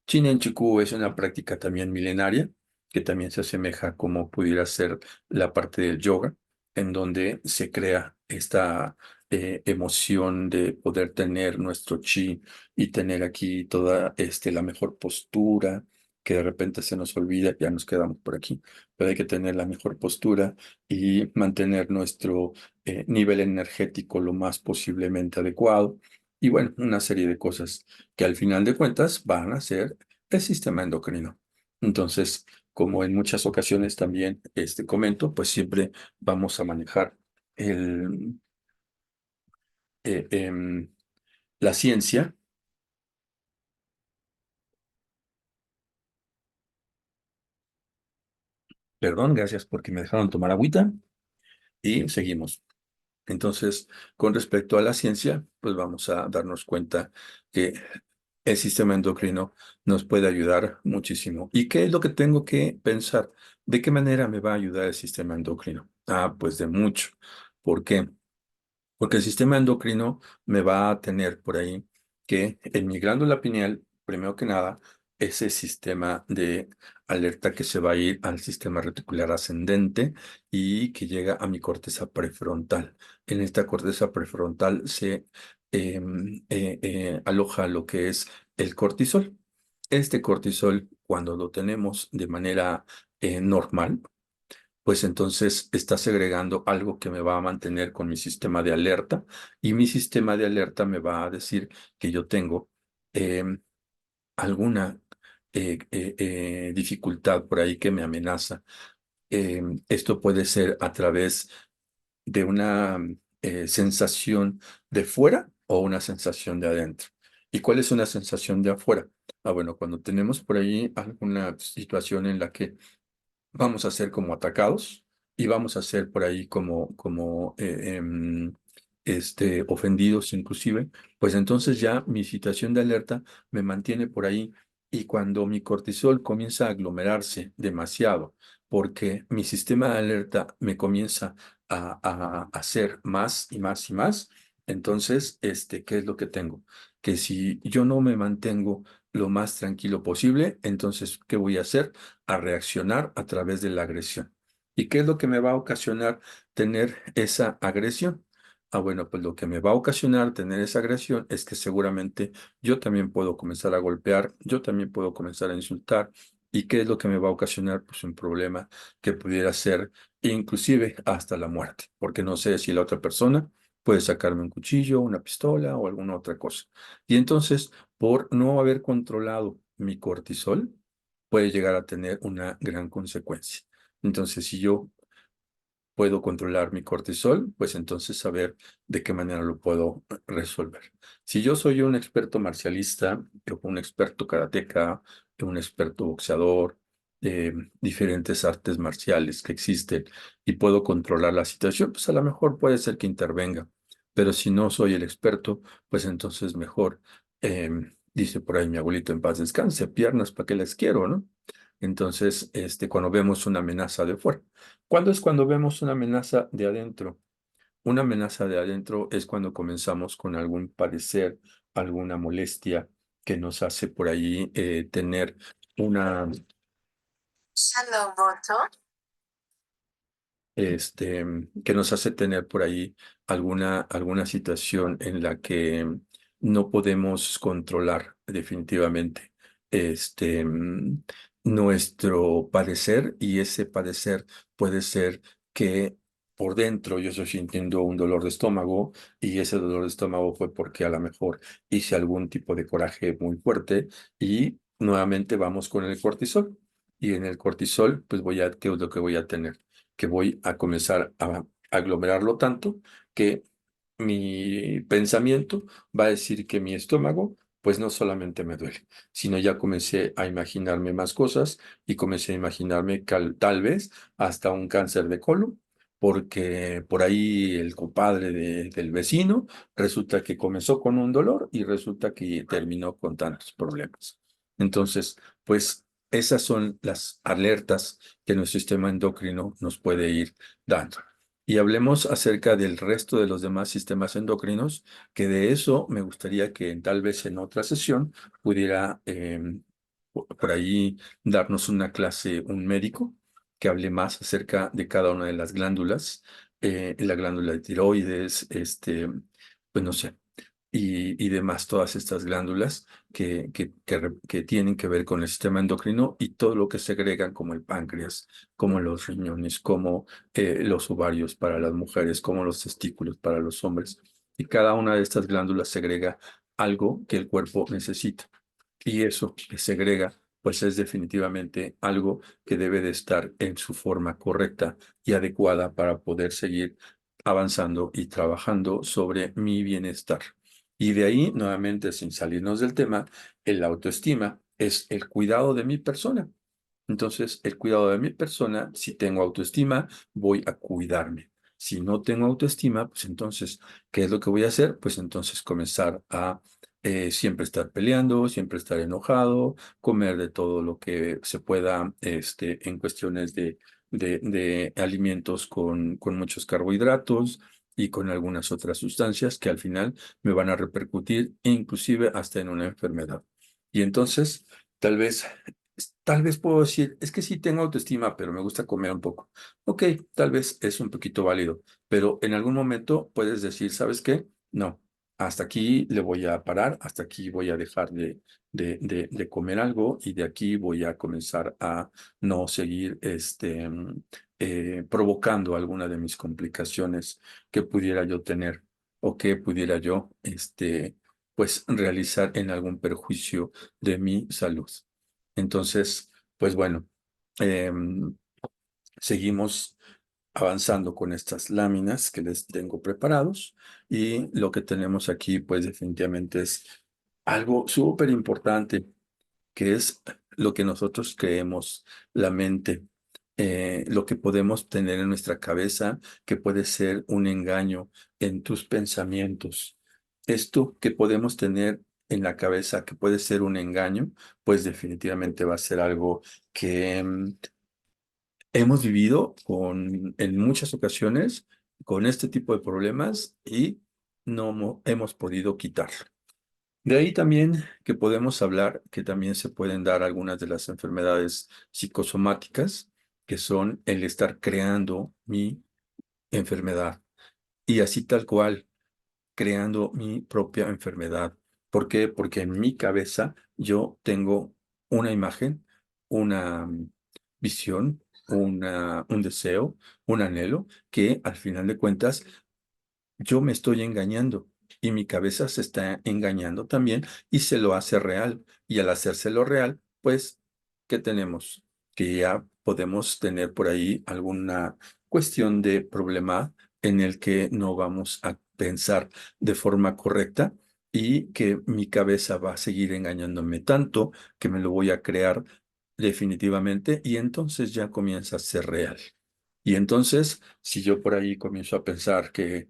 Chinen Chikung es una práctica también milenaria que también se asemeja como pudiera ser la parte del yoga, en donde se crea esta emoción de poder tener nuestro chi y tener aquí toda la mejor postura, que de repente se nos olvida, ya nos quedamos por aquí, pero hay que tener la mejor postura y mantener nuestro nivel energético lo más posiblemente adecuado. Y bueno, una serie de cosas que al final de cuentas van a ser el sistema endocrino. Entonces, como en muchas ocasiones también comento, pues siempre vamos a manejar el, eh, em, la ciencia. Perdón, gracias porque me dejaron tomar agüita y seguimos. Entonces, con respecto a la ciencia, pues vamos a darnos cuenta que el sistema endocrino nos puede ayudar muchísimo. ¿Y qué es lo que tengo que pensar? ¿De qué manera me va a ayudar el sistema endocrino? Ah, pues de mucho. ¿Por qué? Porque el sistema endocrino me va a tener por ahí que en mi glándula pineal, primero que nada, ese sistema de alerta que se va a ir al sistema reticular ascendente y que llega a mi corteza prefrontal. En esta corteza prefrontal se aloja lo que es el cortisol. Este cortisol, cuando lo tenemos de manera normal, pues entonces está segregando algo que me va a mantener con mi sistema de alerta y mi sistema de alerta me va a decir que yo tengo em, alguna dificultad por ahí que me amenaza. Esto puede ser a través de una sensación de fuera o una sensación de adentro. ¿Y cuál es una sensación de afuera? Ah, bueno, cuando tenemos por ahí alguna situación en la que vamos a ser como atacados y vamos a ser por ahí como ofendidos inclusive, pues entonces ya mi situación de alerta me mantiene por ahí y cuando mi cortisol comienza a aglomerarse demasiado, porque mi sistema de alerta me comienza a hacer más y más y más, entonces, ¿qué es lo que tengo? Que si yo no me mantengo lo más tranquilo posible, entonces, ¿qué voy a hacer? A reaccionar a través de la agresión. ¿Y qué es lo que me va a ocasionar tener esa agresión? Ah, bueno, pues lo que me va a ocasionar tener esa agresión es que seguramente yo también puedo comenzar a golpear, yo también puedo comenzar a insultar. ¿Y qué es lo que me va a ocasionar? Pues un problema que pudiera ser inclusive hasta la muerte, porque no sé si la otra persona puede sacarme un cuchillo, una pistola o alguna otra cosa. Y entonces, por no haber controlado mi cortisol, puede llegar a tener una gran consecuencia. Entonces, si yo puedo controlar mi cortisol, pues entonces saber de qué manera lo puedo resolver. Si yo soy un experto marcialista, o un experto karateca, un experto boxeador, diferentes artes marciales que existen y puedo controlar la situación, pues a lo mejor puede ser que intervenga. Pero si no soy el experto, pues entonces mejor, dice por ahí mi abuelito en paz descanse, piernas, ¿para qué les quiero, no? Entonces, cuando vemos una amenaza de fuera. ¿Cuándo es cuando vemos una amenaza de adentro? Una amenaza de adentro es cuando comenzamos con algún padecer, alguna molestia que nos hace por ahí tener una, que nos hace tener por ahí alguna situación en la que no podemos controlar definitivamente nuestro padecer y ese padecer puede ser que por dentro yo estoy sintiendo un dolor de estómago y ese dolor de estómago fue porque a lo mejor hice algún tipo de coraje muy fuerte y nuevamente vamos con el cortisol. Y en el cortisol, pues ¿qué es lo que voy a tener? Que voy a comenzar a aglomerarlo tanto que mi pensamiento va a decir que mi estómago pues no solamente me duele, sino ya comencé a imaginarme más cosas y comencé a imaginarme tal vez hasta un cáncer de colon, porque por ahí el compadre del vecino resulta que comenzó con un dolor y resulta que terminó con tantos problemas. Entonces, pues esas son las alertas que nuestro sistema endocrino nos puede ir dando. Y hablemos acerca del resto de los demás sistemas endocrinos, que de eso me gustaría que tal vez en otra sesión pudiera por ahí darnos una clase, un médico, que hable más acerca de cada una de las glándulas, la glándula de tiroides, pues no sé, y demás, todas estas glándulas que tienen que ver con el sistema endocrino y todo lo que segregan como el páncreas, como los riñones, como los ovarios para las mujeres, como los testículos para los hombres. Y cada una de estas glándulas segrega algo que el cuerpo necesita. Y eso que segrega, pues es definitivamente algo que debe de estar en su forma correcta y adecuada para poder seguir avanzando y trabajando sobre mi bienestar. Y de ahí, nuevamente, sin salirnos del tema, el autoestima es el cuidado de mi persona. Entonces, el cuidado de mi persona, si tengo autoestima, voy a cuidarme. Si no tengo autoestima, pues entonces, ¿qué es lo que voy a hacer? Pues entonces comenzar a siempre estar peleando, siempre estar enojado, comer de todo lo que se pueda, en cuestiones de alimentos con muchos carbohidratos y con algunas otras sustancias que al final me van a repercutir inclusive hasta en una enfermedad. Y entonces, tal vez Tal vez puedo decir, es que sí tengo autoestima, pero me gusta comer un poco. Ok, tal vez es un poquito válido, pero en algún momento puedes decir, ¿sabes qué? No, hasta aquí le voy a parar, hasta aquí voy a dejar de comer algo y de aquí voy a comenzar a no seguir provocando alguna de mis complicaciones que pudiera yo tener o que pudiera yo, pues, realizar en algún perjuicio de mi salud. Entonces, pues bueno, em, seguimos avanzando con estas láminas que les tengo preparados y lo que tenemos aquí, pues definitivamente es algo súper importante, que es lo que nosotros creemos, la mente, lo que podemos tener en nuestra cabeza, que puede ser un engaño en tus pensamientos. Esto que podemos tener en la cabeza, que puede ser un engaño, pues definitivamente va a ser algo que hemos vivido en muchas ocasiones con este tipo de problemas y no hemos podido quitarlo. De ahí también que podemos hablar que también se pueden dar algunas de las enfermedades psicosomáticas, que son el estar creando mi enfermedad y así tal cual, creando mi propia enfermedad. ¿Por qué? Porque en mi cabeza yo tengo una imagen, una visión, un deseo, un anhelo, que al final de cuentas yo me estoy engañando y mi cabeza se está engañando también y se lo hace real. Y al hacérselo real, pues, ¿qué tenemos? Que ya podemos tener por ahí alguna cuestión de problema en el que no vamos a pensar de forma correcta y que mi cabeza va a seguir engañándome tanto que me lo voy a crear definitivamente y entonces ya comienza a ser real. Y entonces, si yo por ahí comienzo a pensar que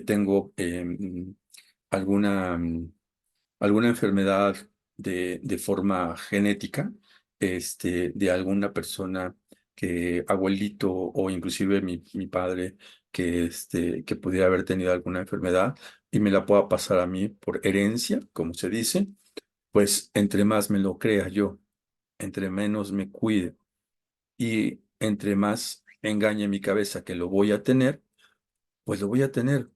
tengo alguna, alguna enfermedad de forma genética, de alguna persona que, abuelito o inclusive mi padre, que pudiera haber tenido alguna enfermedad y me la pueda pasar a mí por herencia, como se dice, pues entre más me lo crea yo, entre menos me cuide y entre más engañe mi cabeza que lo voy a tener, pues lo voy a tener.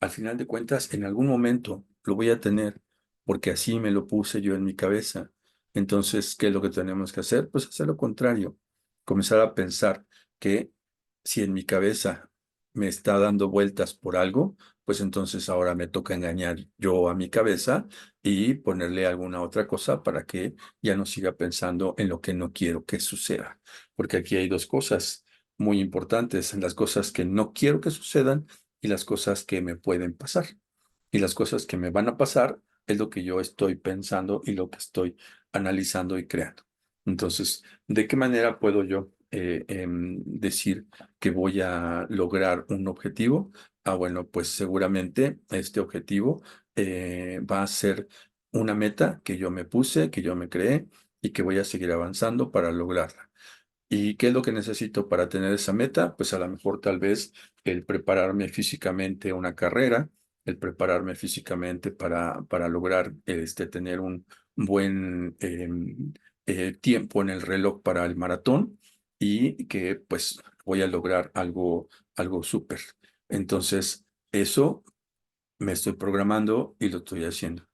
Al final de cuentas, en algún momento lo voy a tener, porque así me lo puse yo en mi cabeza. Entonces, ¿qué es lo que tenemos que hacer? Pues hacer lo contrario, comenzar a pensar que si en mi cabeza me está dando vueltas por algo, pues entonces ahora me toca engañar yo a mi cabeza y ponerle alguna otra cosa para que ya no siga pensando en lo que no quiero que suceda. Porque aquí hay dos cosas muy importantes, las cosas que no quiero que sucedan y las cosas que me pueden pasar. y las cosas que me van a pasar es lo que yo estoy pensando y lo que estoy analizando y creando. Entonces, ¿de qué manera puedo yo decir que voy a lograr un objetivo? Ah, bueno, pues seguramente este objetivo va a ser una meta que yo me puse, que yo me creé y que voy a seguir avanzando para lograrla. ¿Y qué es lo que necesito para tener esa meta? Pues a lo mejor tal vez el prepararme físicamente a una carrera, el prepararme físicamente para lograr tener un buen tiempo en el reloj para el maratón y que pues voy a lograr algo súper. Entonces, eso me estoy programando y lo estoy haciendo.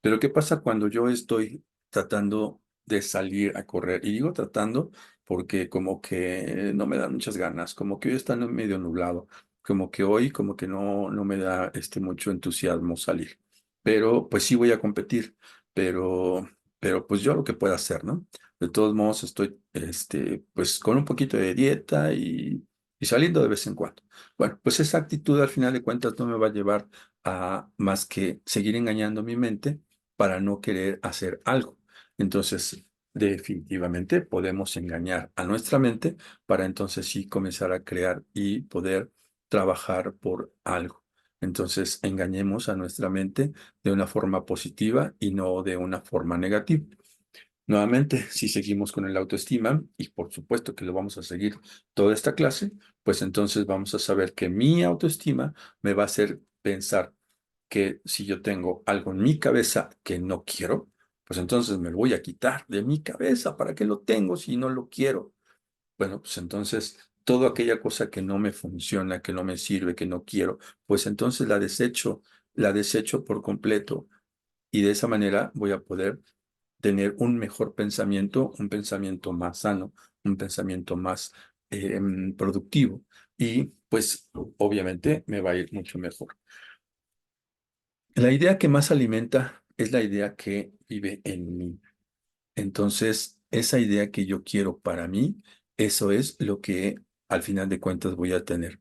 Pero ¿qué pasa cuando yo estoy tratando de salir a correr? Y digo tratando porque como que no me dan muchas ganas, como que hoy está medio nublado, como que hoy como que no me da mucho entusiasmo salir. Pero pues sí voy a competir, pero, pero pues yo lo que pueda hacer, ¿no? De todos modos estoy pues con un poquito de dieta y saliendo de vez en cuando. Bueno, pues esa actitud al final de cuentas no me va a llevar a más que seguir engañando mi mente para no querer hacer algo. Entonces, definitivamente podemos engañar a nuestra mente para entonces sí comenzar a crear y poder trabajar por algo. Entonces, engañemos a nuestra mente de una forma positiva y no de una forma negativa. Nuevamente, si seguimos con el autoestima, y por supuesto que lo vamos a seguir toda esta clase, pues entonces vamos a saber que mi autoestima me va a hacer pensar que si yo tengo algo en mi cabeza que no quiero, pues entonces me lo voy a quitar de mi cabeza. ¿Para qué lo tengo si no lo quiero? Bueno, pues entonces toda aquella cosa que no me funciona, que no me sirve, que no quiero, pues entonces la desecho por completo y de esa manera voy a poder tener un mejor pensamiento, un pensamiento más sano, un pensamiento más productivo y pues obviamente me va a ir mucho mejor. La idea que más alimenta es la idea que vive en mí. Entonces, esa idea que yo quiero para mí, eso es lo que al final de cuentas voy a tener.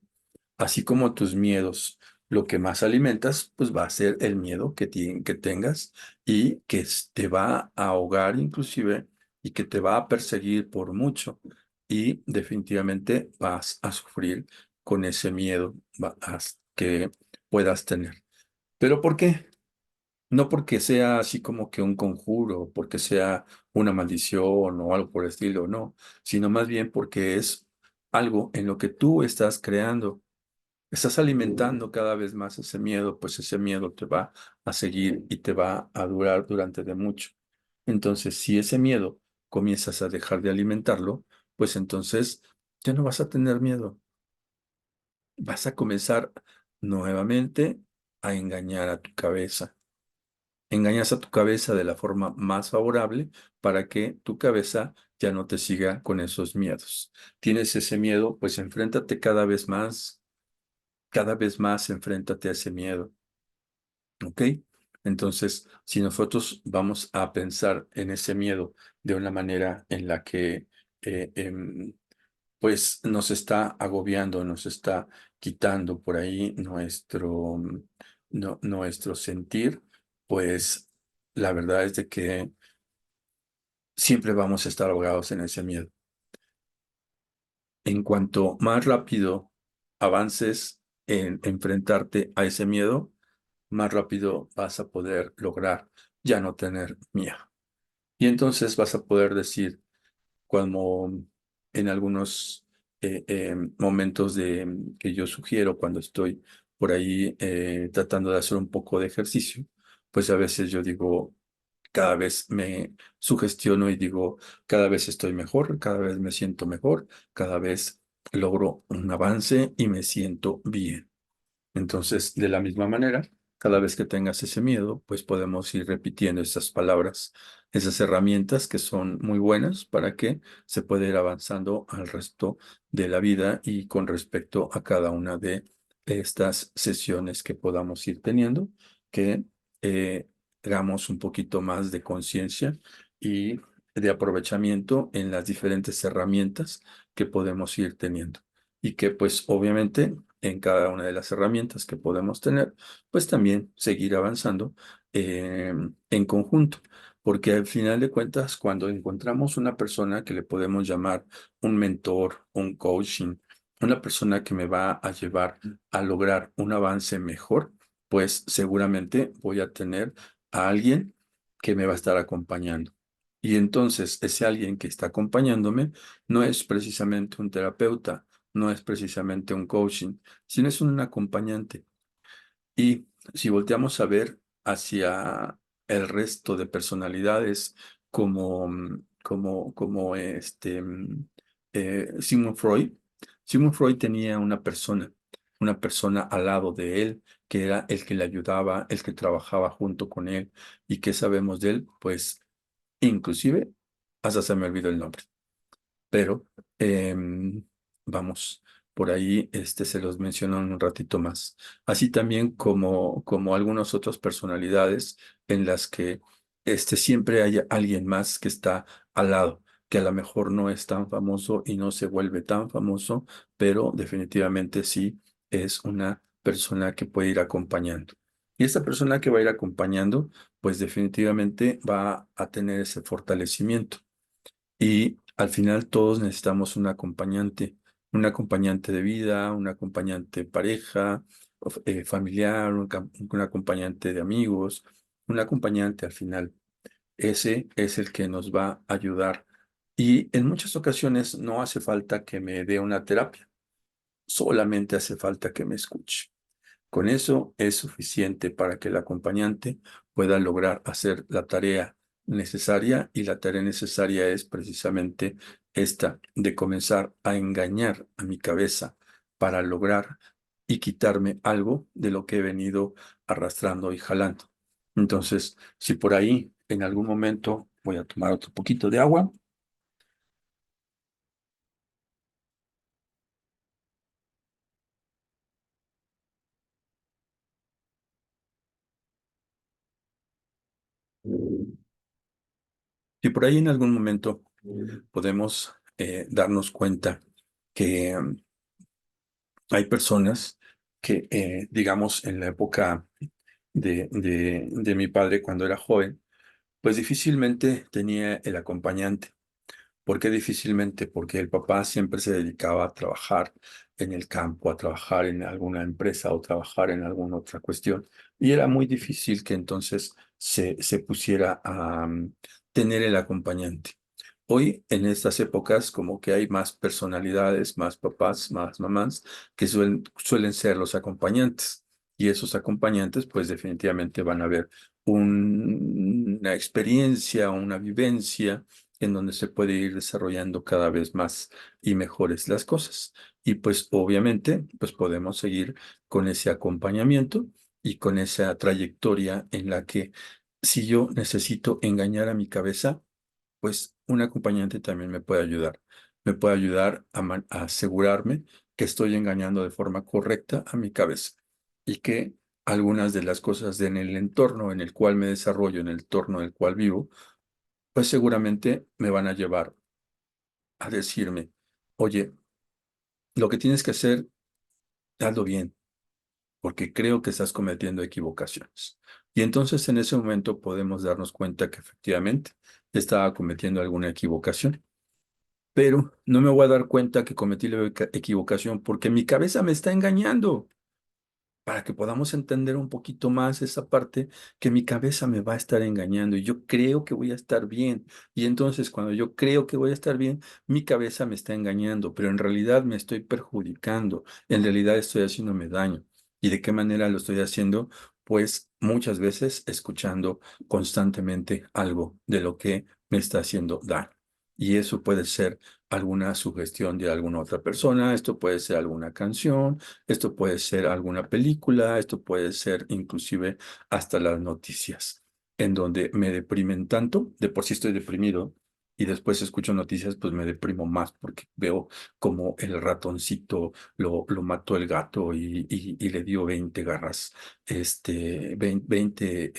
Así como tus miedos, lo que más alimentas, pues va a ser el miedo que tengas y que te va a ahogar inclusive y que te va a perseguir por mucho. Y definitivamente vas a sufrir con ese miedo que puedas tener. ¿Pero por qué? No porque sea así como que un conjuro, porque sea una maldición o algo por el estilo, no, sino más bien porque es algo en lo que tú estás creando. Estás alimentando cada vez más ese miedo, pues ese miedo te va a seguir y te va a durar durante de mucho. Entonces, si ese miedo comienzas a dejar de alimentarlo, pues entonces ya no vas a tener miedo. Vas a comenzar nuevamente a engañar a tu cabeza. Engañas a tu cabeza de la forma más favorable para que tu cabeza ya no te siga con esos miedos. Tienes ese miedo, pues enfréntate cada vez más enfréntate a ese miedo, ¿ok? Entonces, si nosotros vamos a pensar en ese miedo de una manera en la que, eh, em, pues, nos está agobiando, nos está quitando por ahí nuestro sentir, pues, la verdad es de que siempre vamos a estar ahogados en ese miedo. En cuanto más rápido avances en enfrentarte a ese miedo, más rápido vas a poder lograr ya no tener miedo. Y entonces vas a poder decir, como en algunos momentos que yo sugiero cuando estoy por ahí tratando de hacer un poco de ejercicio, pues a veces yo digo, cada vez me sugestiono y digo, cada vez estoy mejor, cada vez me siento mejor, cada vez logro un avance y me siento bien. Entonces, de la misma manera, cada vez que tengas ese miedo, pues podemos ir repitiendo esas palabras, esas herramientas que son muy buenas para que se pueda ir avanzando al resto de la vida y con respecto a cada una de estas sesiones que podamos ir teniendo, que eh, hagamos un poquito más de conciencia y de aprovechamiento en las diferentes herramientas que podemos ir teniendo y que pues obviamente en cada una de las herramientas que podemos tener, pues también seguir avanzando en conjunto. Porque al final de cuentas, cuando encontramos una persona que le podemos llamar un mentor, un coaching, una persona que me va a llevar a lograr un avance mejor, pues seguramente voy a tener a alguien que me va a estar acompañando. Y entonces ese alguien que está acompañándome no es precisamente un terapeuta, no es precisamente un coaching, sino es un acompañante. Y si volteamos a ver hacia el resto de personalidades como, Sigmund Freud, Sigmund Freud tenía una persona al lado de él, que era el que le ayudaba, el que trabajaba junto con él. ¿Y qué sabemos de él? Pues inclusive, hasta se me olvidó el nombre, pero vamos, por ahí se los menciono en un ratito más. Así también como algunas otras personalidades en las que siempre hay alguien más que está al lado, que a lo mejor no es tan famoso y no se vuelve tan famoso, pero definitivamente sí es una persona que puede ir acompañando. Y esta persona que va a ir acompañando, pues definitivamente va a tener ese fortalecimiento. Y al final todos necesitamos un acompañante de vida, un acompañante pareja, familiar, un acompañante de amigos, un acompañante al final. Ese es el que nos va a ayudar. Y en muchas ocasiones no hace falta que me dé una terapia, solamente hace falta que me escuche. Con eso es suficiente para que el acompañante pueda lograr hacer la tarea necesaria, y la tarea necesaria es precisamente esta, de comenzar a engañar a mi cabeza para lograr y quitarme algo de lo que he venido arrastrando y jalando. Entonces, si por ahí en algún momento voy a tomar otro poquito de agua, si por ahí en algún momento podemos darnos cuenta que hay personas que, digamos, en la época de mi padre cuando era joven, pues difícilmente tenía el acompañante. ¿Por qué difícilmente? Porque el papá siempre se dedicaba a trabajar en el campo, a trabajar en alguna empresa o trabajar en alguna otra cuestión. Y era muy difícil que entonces se pusiera a tener el acompañante. Hoy, en estas épocas, como que hay más personalidades, más papás, más mamás, que suelen ser los acompañantes. Y esos acompañantes, pues definitivamente van a ver una experiencia, una vivencia en donde se puede ir desarrollando cada vez más y mejores las cosas. Y pues obviamente, pues podemos seguir con ese acompañamiento y con esa trayectoria en la que si yo necesito engañar a mi cabeza, pues un acompañante también me puede ayudar. Me puede ayudar a asegurarme que estoy engañando de forma correcta a mi cabeza y que algunas de las cosas en el entorno en el cual me desarrollo, en el entorno en el cual vivo, pues seguramente me van a llevar a decirme, oye, lo que tienes que hacer, hazlo bien, porque creo que estás cometiendo equivocaciones. Y entonces en ese momento podemos darnos cuenta que efectivamente estaba cometiendo alguna equivocación, pero no me voy a dar cuenta que cometí la equivocación porque mi cabeza me está engañando, para que podamos entender un poquito más esa parte, que mi cabeza me va a estar engañando y yo creo que voy a estar bien. Y entonces cuando yo creo que voy a estar bien, mi cabeza me está engañando, pero en realidad me estoy perjudicando, en realidad estoy haciéndome daño. ¿Y de qué manera lo estoy haciendo? Pues muchas veces escuchando constantemente algo de lo que me está haciendo daño. Y eso puede ser alguna sugestión de alguna otra persona, esto puede ser alguna canción, esto puede ser alguna película, esto puede ser inclusive hasta las noticias, en donde me deprimen tanto, de por sí estoy deprimido, y después escucho noticias, pues me deprimo más porque veo como el ratoncito lo mató el gato y le dio 20 garras, 20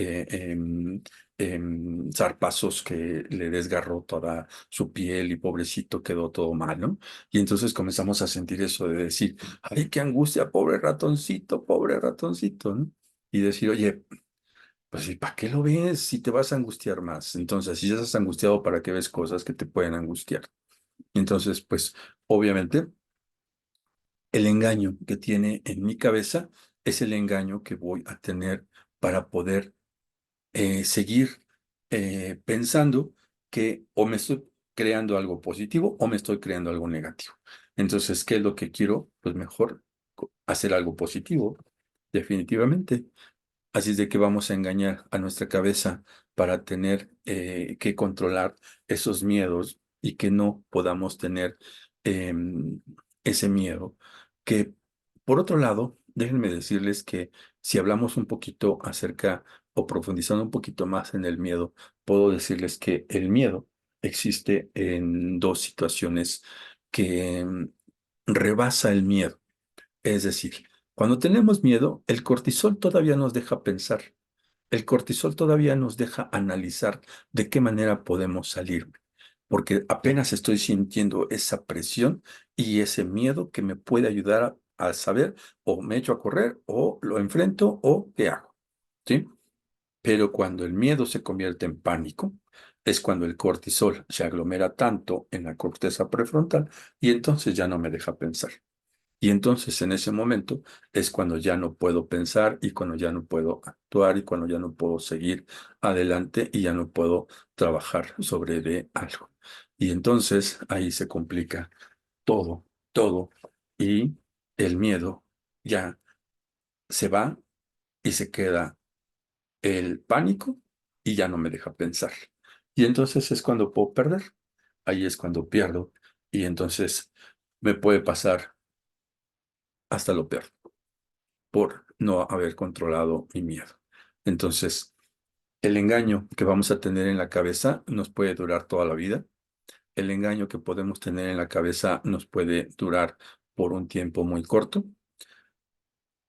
zarpazos que le desgarró toda su piel y pobrecito quedó todo mal, ¿no? Y entonces comenzamos a sentir eso de decir, ay, qué angustia, pobre ratoncito, ¿no? Y decir, oye, pues ¿y para qué lo ves si te vas a angustiar más? Entonces, si ya estás angustiado, ¿para qué ves cosas que te pueden angustiar? Entonces, pues, obviamente, el engaño que tiene en mi cabeza es el engaño que voy a tener para poder seguir pensando que o me estoy creando algo positivo o me estoy creando algo negativo. Entonces, ¿qué es lo que quiero? Pues mejor hacer algo positivo, definitivamente. Así es de que vamos a engañar a nuestra cabeza para tener que controlar esos miedos y que no podamos tener em, ese miedo. Que, por otro lado, déjenme decirles que si hablamos un poquito acerca o profundizando un poquito más en el miedo, puedo decirles que el miedo existe en dos situaciones que rebasa el miedo. Es decir, cuando tenemos miedo, el cortisol todavía nos deja pensar, el cortisol todavía nos deja analizar de qué manera podemos salir, porque apenas estoy sintiendo esa presión y ese miedo que me puede ayudar a saber o me echo a correr o lo enfrento o qué hago, ¿sí? Pero cuando el miedo se convierte en pánico, es cuando el cortisol se aglomera tanto en la corteza prefrontal y entonces ya no me deja pensar. Y entonces en ese momento es cuando ya no puedo pensar y cuando ya no puedo actuar y cuando ya no puedo seguir adelante y ya no puedo trabajar sobre de algo. Y entonces ahí se complica todo, todo. Y el miedo ya se va y se queda el pánico y ya no me deja pensar. Y entonces es cuando puedo perder. Ahí es cuando pierdo y entonces me puede pasar hasta lo peor, por no haber controlado mi miedo. Entonces, el engaño que vamos a tener en la cabeza nos puede durar toda la vida. El engaño que podemos tener en la cabeza nos puede durar por un tiempo muy corto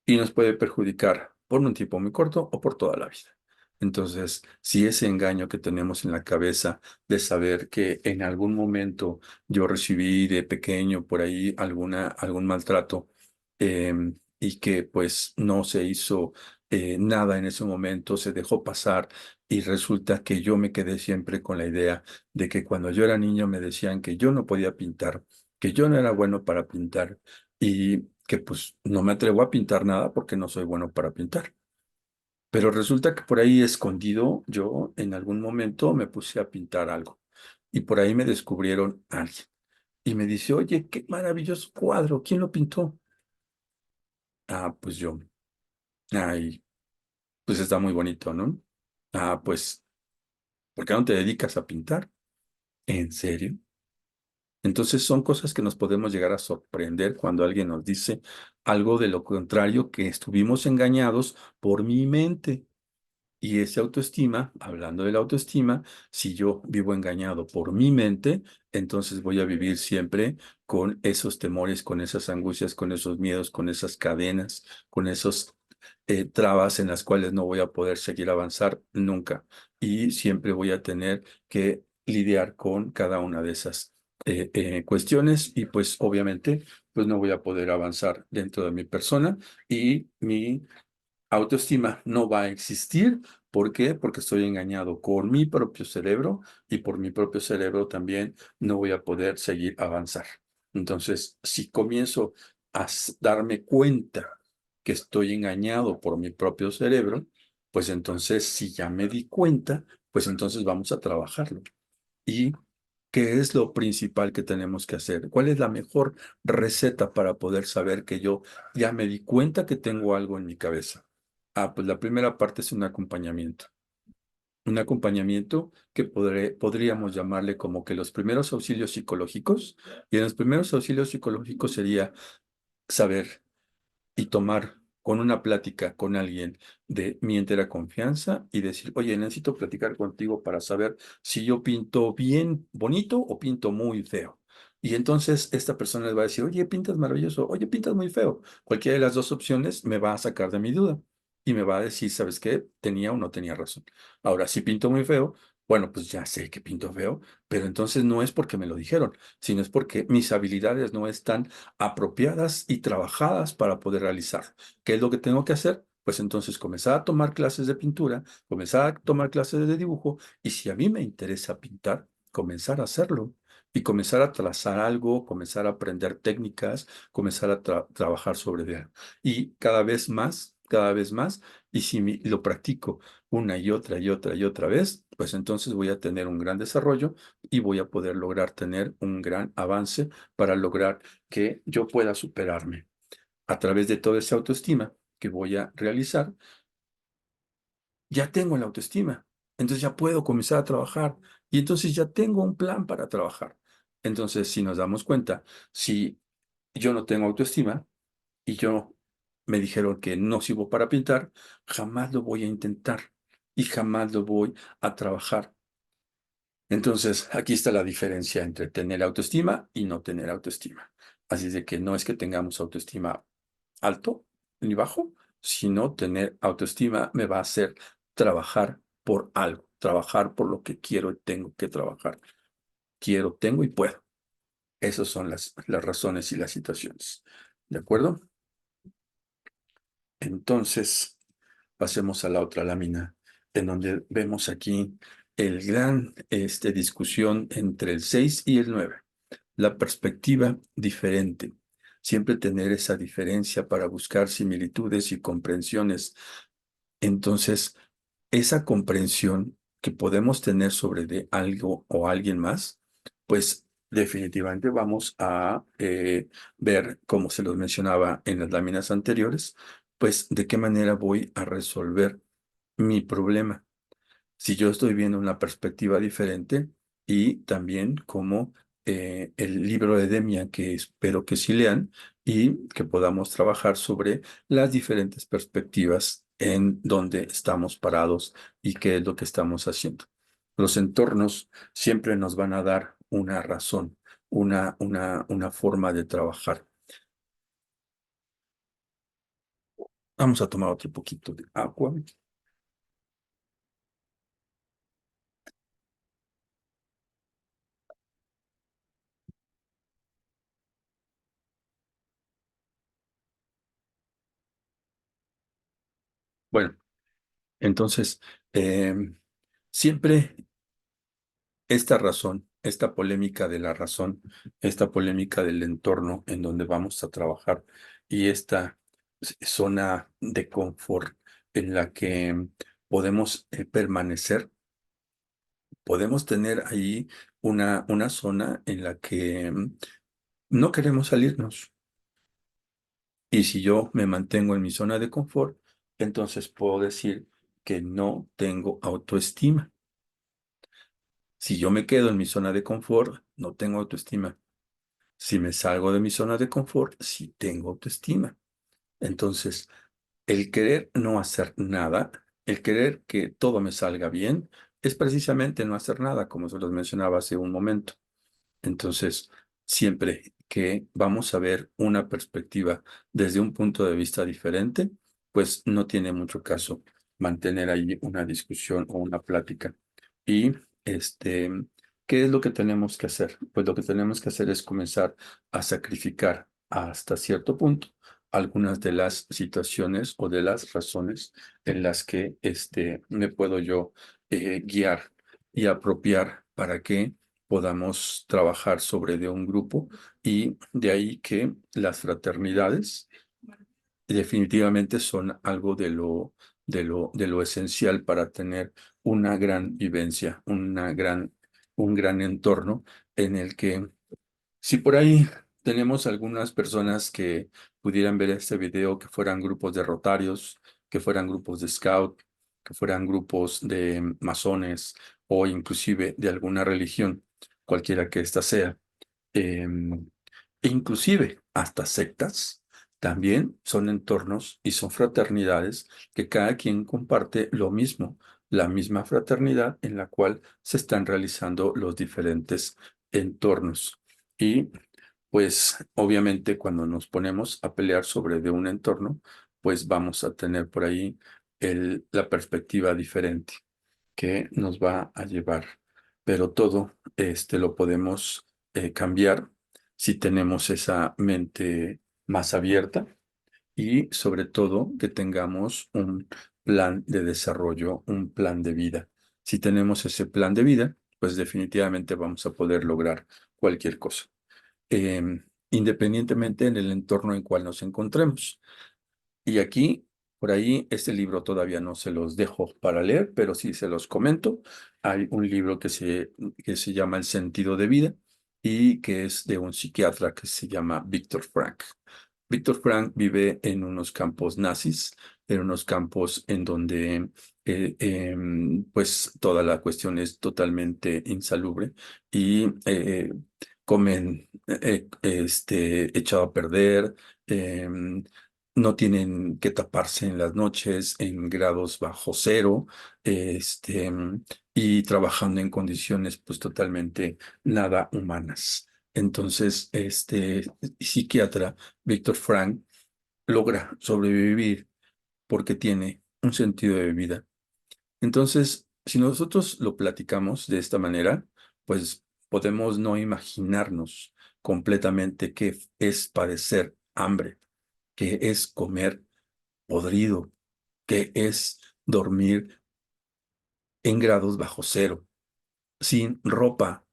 y nos puede perjudicar por un tiempo muy corto o por toda la vida. Entonces, si ese engaño que tenemos en la cabeza de saber que en algún momento yo recibí de pequeño por ahí algún maltrato y que pues no se hizo nada en ese momento, se dejó pasar y resulta que yo me quedé siempre con la idea de que cuando yo era niño me decían que yo no podía pintar, que yo no era bueno para pintar y que pues no me atrevo a pintar nada porque no soy bueno para pintar. Pero resulta que por ahí escondido yo en algún momento me puse a pintar algo y por ahí me descubrieron a alguien y me dice, oye, qué maravilloso cuadro, ¿quién lo pintó? Ah, pues yo. Ay, pues está muy bonito, ¿no? Ah, pues, ¿por qué no te dedicas a pintar? ¿En serio? Entonces son cosas que nos podemos llegar a sorprender cuando alguien nos dice algo de lo contrario, que estuvimos engañados por mi mente. Y esa autoestima, hablando de la autoestima, si yo vivo engañado por mi mente, entonces voy a vivir siempre con esos temores, con esas angustias, con esos miedos, con esas cadenas, con esos trabas en las cuales no voy a poder seguir avanzar nunca. Y siempre voy a tener que lidiar con cada una de esas cuestiones y pues obviamente pues no voy a poder avanzar dentro de mi persona y mi autoestima no va a existir. ¿Por qué? Porque estoy engañado con mi propio cerebro y por mi propio cerebro también no voy a poder seguir avanzar. Entonces, si comienzo a darme cuenta que estoy engañado por mi propio cerebro, pues entonces si ya me di cuenta, pues entonces vamos a trabajarlo. ¿Y qué es lo principal que tenemos que hacer? ¿Cuál es la mejor receta para poder saber que yo ya me di cuenta que tengo algo en mi cabeza? Ah, pues la primera parte es un acompañamiento. Un acompañamiento que podríamos llamarle como que los primeros auxilios psicológicos. Y en los primeros auxilios psicológicos sería saber y tomar con una plática con alguien de mi entera confianza y decir, oye, necesito platicar contigo para saber si yo pinto bien bonito o pinto muy feo. Y entonces esta persona le va a decir, oye, pintas maravilloso, oye, pintas muy feo. Cualquiera de las dos opciones me va a sacar de mi duda. y me va a decir, ¿sabes qué? ¿Tenía o no tenía razón? Ahora, si pinto muy feo, bueno, pues ya sé que pinto feo, pero entonces no es porque me lo dijeron, sino es porque mis habilidades no están apropiadas y trabajadas para poder realizar. ¿Qué es lo que tengo que hacer? Pues entonces comenzar a tomar clases de pintura, comenzar a tomar clases de dibujo, y si a mí me interesa pintar, comenzar a hacerlo y comenzar a trazar algo, comenzar a aprender técnicas, comenzar a trabajar sobre él. Y cada vez más, y si lo practico una y otra y otra y otra vez, pues entonces voy a tener un gran desarrollo y voy a poder lograr tener un gran avance para lograr que yo pueda superarme. A través de toda esa autoestima que voy a realizar, ya tengo la autoestima. Entonces ya puedo comenzar a trabajar y entonces ya tengo un plan para trabajar. Entonces, si nos damos cuenta, si yo no tengo autoestima y yo me dijeron que no sirvo para pintar, jamás lo voy a intentar y jamás lo voy a trabajar. Entonces, aquí está la diferencia entre tener autoestima y no tener autoestima. Así es de que no es que tengamos autoestima alto ni bajo, sino tener autoestima me va a hacer trabajar por algo, trabajar por lo que quiero y tengo que trabajar. Quiero, tengo y puedo. Esas son las razones y las situaciones. ¿De acuerdo? Entonces, pasemos a la otra lámina, en donde vemos aquí el gran discusión entre el 6 y el 9. La perspectiva diferente. Siempre tener esa diferencia para buscar similitudes y comprensiones. Entonces, esa comprensión que podemos tener sobre de algo o alguien más, pues definitivamente vamos a ver, como se los mencionaba en las láminas anteriores, pues de qué manera voy a resolver mi problema si yo estoy viendo una perspectiva diferente y también como el libro de Demian, que espero que sí lean y que podamos trabajar sobre las diferentes perspectivas en donde estamos parados y qué es lo que estamos haciendo. Los entornos siempre nos van a dar una razón, una forma de trabajar. Vamos a tomar otro poquito de agua. Bueno, entonces, siempre esta razón, esta polémica de la razón, esta polémica del entorno en donde vamos a trabajar y esta zona de confort en la que podemos permanecer, podemos tener ahí una zona en la que no queremos salirnos. Y si yo me mantengo en mi zona de confort, entonces puedo decir que no tengo autoestima. Si yo me quedo en mi zona de confort, no tengo autoestima. Si me salgo de mi zona de confort, sí tengo autoestima. Entonces, el querer no hacer nada, el querer que todo me salga bien, es precisamente no hacer nada, como se los mencionaba hace un momento. Entonces, siempre que vamos a ver una perspectiva desde un punto de vista diferente, pues no tiene mucho caso mantener ahí una discusión o una plática. Y ¿qué es lo que tenemos que hacer? Pues lo que tenemos que hacer es comenzar a sacrificar hasta cierto punto algunas de las situaciones o de las razones en las que me puedo yo guiar y apropiar para que podamos trabajar sobre de un grupo y de ahí que las fraternidades definitivamente son algo de lo esencial para tener una gran vivencia, un gran entorno en el que si por ahí tenemos algunas personas que pudieran ver este video, que fueran grupos de rotarios, que fueran grupos de scout, que fueran grupos de masones o inclusive de alguna religión, cualquiera que ésta sea, inclusive hasta sectas, también son entornos y son fraternidades que cada quien comparte lo mismo, la misma fraternidad en la cual se están realizando los diferentes entornos. Y pues obviamente cuando nos ponemos a pelear sobre de un entorno, pues vamos a tener por ahí la perspectiva diferente que nos va a llevar. Pero todo lo podemos cambiar si tenemos esa mente más abierta y sobre todo que tengamos un plan de desarrollo, un plan de vida. Si tenemos ese plan de vida, pues definitivamente vamos a poder lograr cualquier cosa, independientemente en el entorno en cual nos encontremos. Y aquí, por ahí, este libro todavía no se los dejo para leer, pero sí se los comento. Hay un libro que se llama El sentido de vida y que es de un psiquiatra que se llama Víctor Frank. Víctor Frank vive en unos campos nazis, en unos campos en donde pues toda la cuestión es totalmente insalubre y comen echado a perder, no tienen que taparse en las noches en grados bajo cero, este, y trabajando en condiciones pues totalmente nada humanas. Entonces, este psiquiatra, Víctor Frank, logra sobrevivir porque tiene un sentido de vida. Entonces, si nosotros lo platicamos de esta manera, pues podemos no imaginarnos completamente qué es padecer hambre, qué es comer podrido, qué es dormir en grados bajo cero, sin ropa.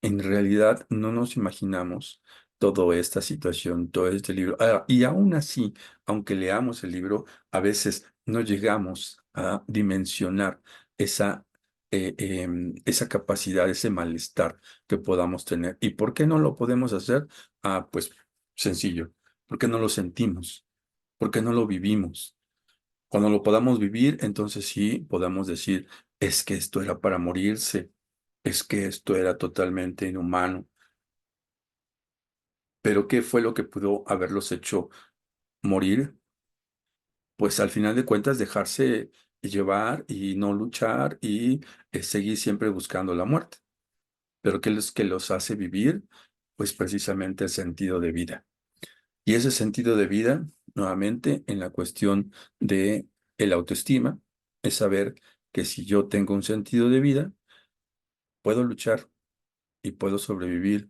En realidad no nos imaginamos toda esta situación, todo este libro. Y aún así, aunque leamos el libro, a veces no llegamos a dimensionar esa, esa capacidad, ese malestar que podamos tener. ¿Y por qué no lo podemos hacer? Pues sencillo, porque no lo sentimos, porque no lo vivimos. Cuando lo podamos vivir, entonces sí podamos decir, es que esto era para morirse, es que esto era totalmente inhumano. Pero ¿qué fue lo que pudo haberlos hecho morir? Pues al final de cuentas dejarse llevar y no luchar y seguir siempre buscando la muerte. Pero ¿qué es lo que los hace vivir? Pues precisamente el sentido de vida. Y ese sentido de vida, nuevamente, en la cuestión de el autoestima, es saber que si yo tengo un sentido de vida, puedo luchar y puedo sobrevivir.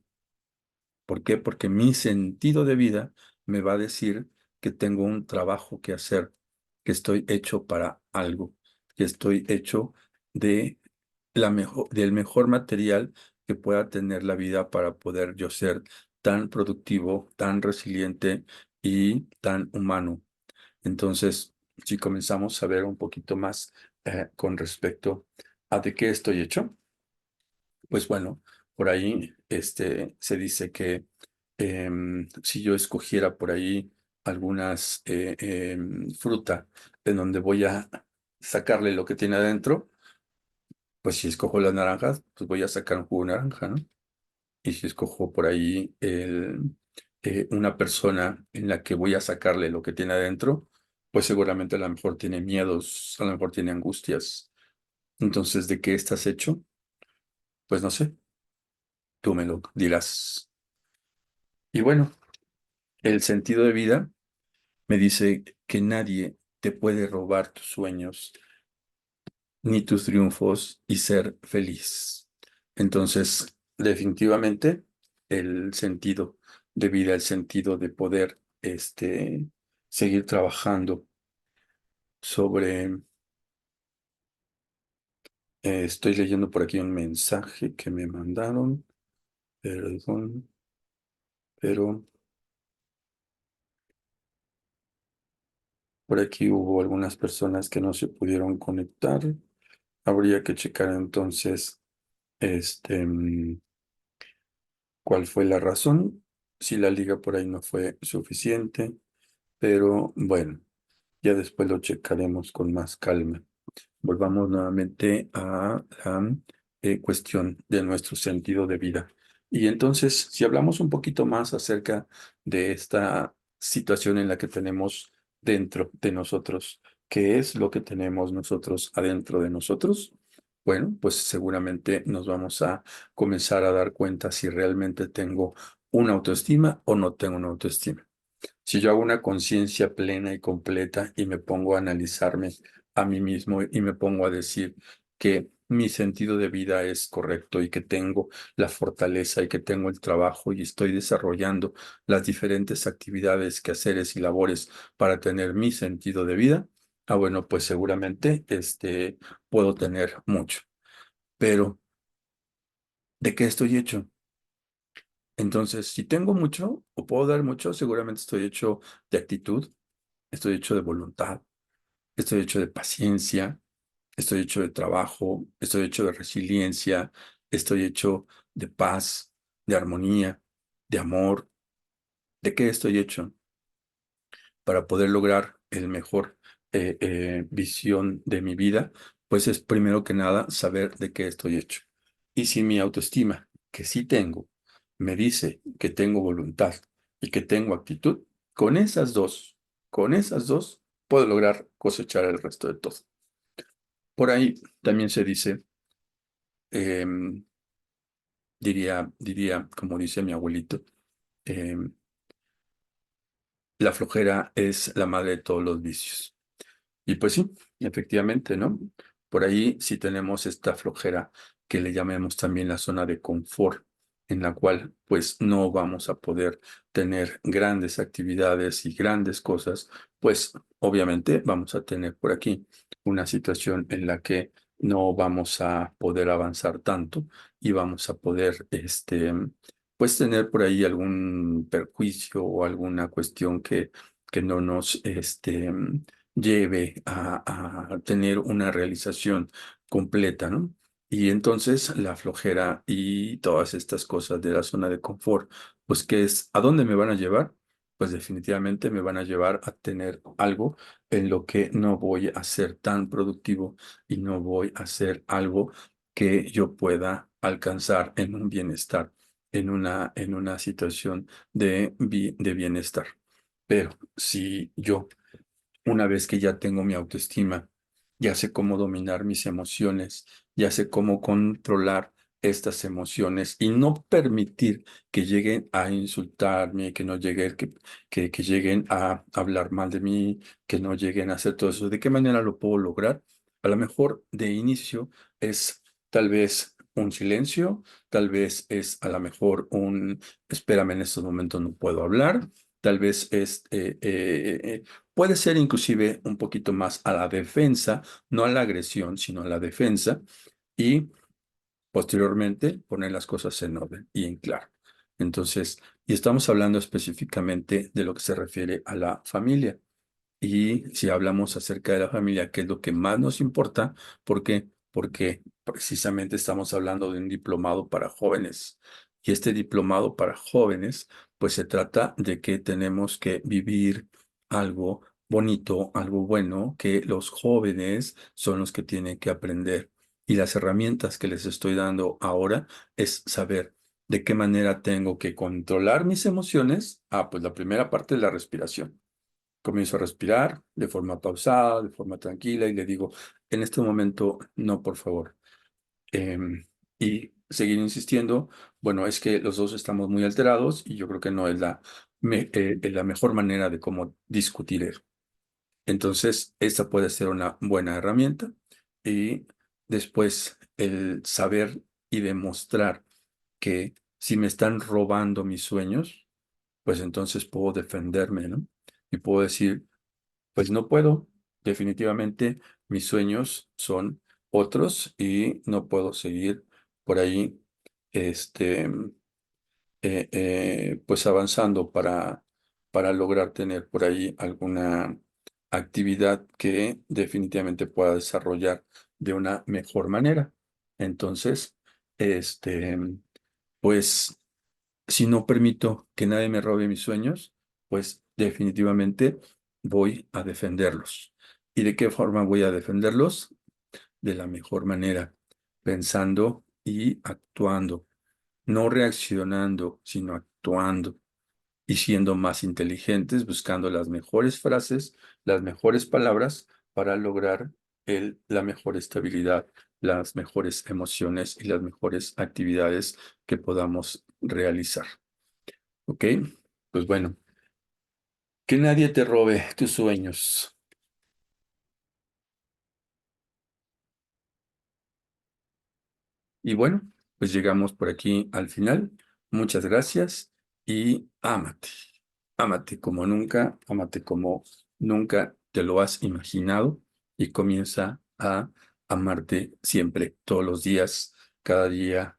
¿Por qué? Porque mi sentido de vida me va a decir que tengo un trabajo que hacer, que estoy hecho para algo, que estoy hecho de del mejor material que pueda tener la vida para poder yo ser tan productivo, tan resiliente y tan humano. Entonces, si comenzamos a ver un poquito más con respecto a de qué estoy hecho, pues bueno, por ahí se dice que si yo escogiera por ahí algunas fruta en donde voy a sacarle lo que tiene adentro, pues si escojo las naranjas, pues voy a sacar un jugo de naranja, ¿no? Y si escojo por ahí una persona en la que voy a sacarle lo que tiene adentro, pues seguramente a lo mejor tiene miedos, a lo mejor tiene angustias. Entonces, ¿de qué estás hecho? Pues no sé, tú me lo dirás. Y bueno, el sentido de vida me dice que nadie te puede robar tus sueños ni tus triunfos y ser feliz. Entonces, definitivamente, el sentido de vida, el sentido de poder, seguir trabajando sobre, estoy leyendo por aquí un mensaje que me mandaron, perdón, pero por aquí hubo algunas personas que no se pudieron conectar. Habría que checar entonces, cuál fue la razón, si la liga por ahí no fue suficiente, pero bueno, ya después lo checaremos con más calma. Volvamos nuevamente a la cuestión de nuestro sentido de vida. Y entonces, si hablamos un poquito más acerca de esta situación en la que tenemos dentro de nosotros, ¿qué es lo que tenemos nosotros adentro de nosotros? Bueno, pues seguramente nos vamos a comenzar a dar cuenta si realmente tengo una autoestima o no tengo una autoestima. Si yo hago una conciencia plena y completa y me pongo a analizarme a mí mismo y me pongo a decir que mi sentido de vida es correcto y que tengo la fortaleza y que tengo el trabajo y estoy desarrollando las diferentes actividades, quehaceres y labores para tener mi sentido de vida, bueno, pues seguramente puedo tener mucho. Pero, ¿de qué estoy hecho? Entonces, si tengo mucho o puedo dar mucho, seguramente estoy hecho de actitud, estoy hecho de voluntad, estoy hecho de paciencia, estoy hecho de trabajo, estoy hecho de resiliencia, estoy hecho de paz, de armonía, de amor. ¿De qué estoy hecho? Para poder lograr el mejor visión de mi vida, pues es primero que nada saber de qué estoy hecho. Y si mi autoestima, que sí tengo, me dice que tengo voluntad y que tengo actitud, con esas dos, puedo lograr cosechar el resto de todo. Por ahí también se dice, em, diría, como dice mi abuelito, em, la flojera es la madre de todos los vicios. Y pues sí, efectivamente, ¿no? Por ahí sí tenemos esta flojera que le llamemos también la zona de confort, en la cual pues no vamos a poder tener grandes actividades y grandes cosas, pues obviamente vamos a tener por aquí una situación en la que no vamos a poder avanzar tanto y vamos a poder, pues tener por ahí algún perjuicio o alguna cuestión que no nos, lleve a tener una realización completa, ¿no? Y entonces la flojera y todas estas cosas de la zona de confort, pues ¿qué es? ¿A dónde me van a llevar? Pues definitivamente me van a llevar a tener algo en lo que no voy a ser tan productivo y no voy a hacer algo que yo pueda alcanzar en un bienestar, en una situación de bienestar. Pero si yo una vez que ya tengo mi autoestima, ya sé cómo dominar mis emociones, ya sé cómo controlar estas emociones y no permitir que lleguen a insultarme, que no lleguen, que lleguen a hablar mal de mí, que no lleguen a hacer todo eso. ¿De qué manera lo puedo lograr? A lo mejor de inicio es tal vez un silencio, tal vez es a lo mejor un, espérame, en estos momentos no puedo hablar, tal vez es puede ser inclusive un poquito más a la defensa, no a la agresión, sino a la defensa, y posteriormente poner las cosas en orden y en claro. Entonces, y estamos hablando específicamente de lo que se refiere a la familia. Y si hablamos acerca de la familia, que es lo que más nos importa, ¿por qué? Porque precisamente estamos hablando de un diplomado para jóvenes. Y este diplomado para jóvenes, pues se trata de que tenemos que vivir algo bonito, algo bueno, que los jóvenes son los que tienen que aprender. Y las herramientas que les estoy dando ahora es saber de qué manera tengo que controlar mis emociones. Pues la primera parte es la respiración. Comienzo a respirar de forma pausada, de forma tranquila y le digo, en este momento, no, por favor. Y seguir insistiendo, bueno, es que los dos estamos muy alterados y yo creo que no es la mejor manera de cómo discutir eso. Entonces, esta puede ser una buena herramienta y después el saber y demostrar que si me están robando mis sueños, pues entonces puedo defenderme, ¿no? Y puedo decir, pues no puedo. Definitivamente mis sueños son otros y no puedo seguir por ahí, este, pues avanzando para lograr tener por ahí alguna actividad que definitivamente pueda desarrollar de una mejor manera. Entonces, este, pues si no permito que nadie me robe mis sueños, pues definitivamente voy a defenderlos. ¿Y de qué forma voy a defenderlos? De la mejor manera, pensando y actuando, no reaccionando, sino actuando y siendo más inteligentes, buscando las mejores frases, las mejores palabras para lograr la mejor estabilidad, las mejores emociones y las mejores actividades que podamos realizar. ¿Ok? Pues bueno, Que nadie te robe tus sueños. Y bueno, pues llegamos por aquí al final. Muchas gracias y ámate. Ámate como nunca, ámate como nunca te lo has imaginado y comienza a amarte siempre, todos los días, cada día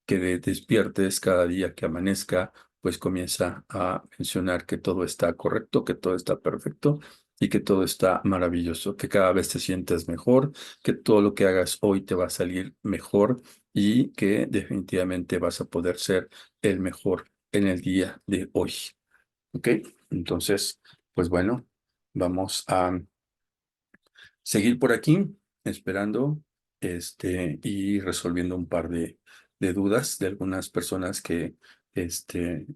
despiertes, cada día que amanezca, pues comienza a mencionar que todo está correcto, que todo está perfecto y que todo está maravilloso, que cada vez te sientes mejor, que todo lo que hagas hoy te va a salir mejor y que definitivamente vas a poder ser el mejor en el día de hoy. ¿Ok? Entonces, pues bueno, vamos a seguir por aquí, esperando y resolviendo un par de dudas de algunas personas que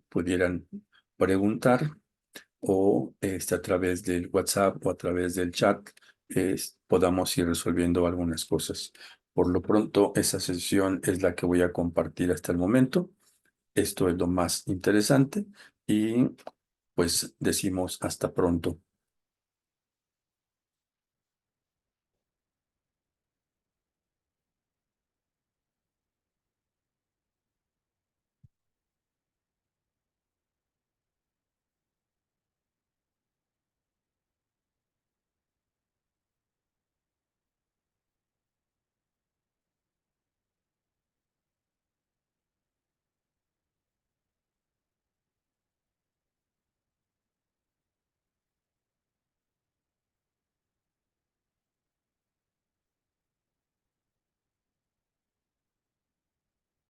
pudieran preguntar o a través del WhatsApp o a través del chat podamos ir resolviendo algunas cosas. Por lo pronto, esa sesión es la que voy a compartir hasta el momento. Esto es lo más interesante y pues decimos hasta pronto.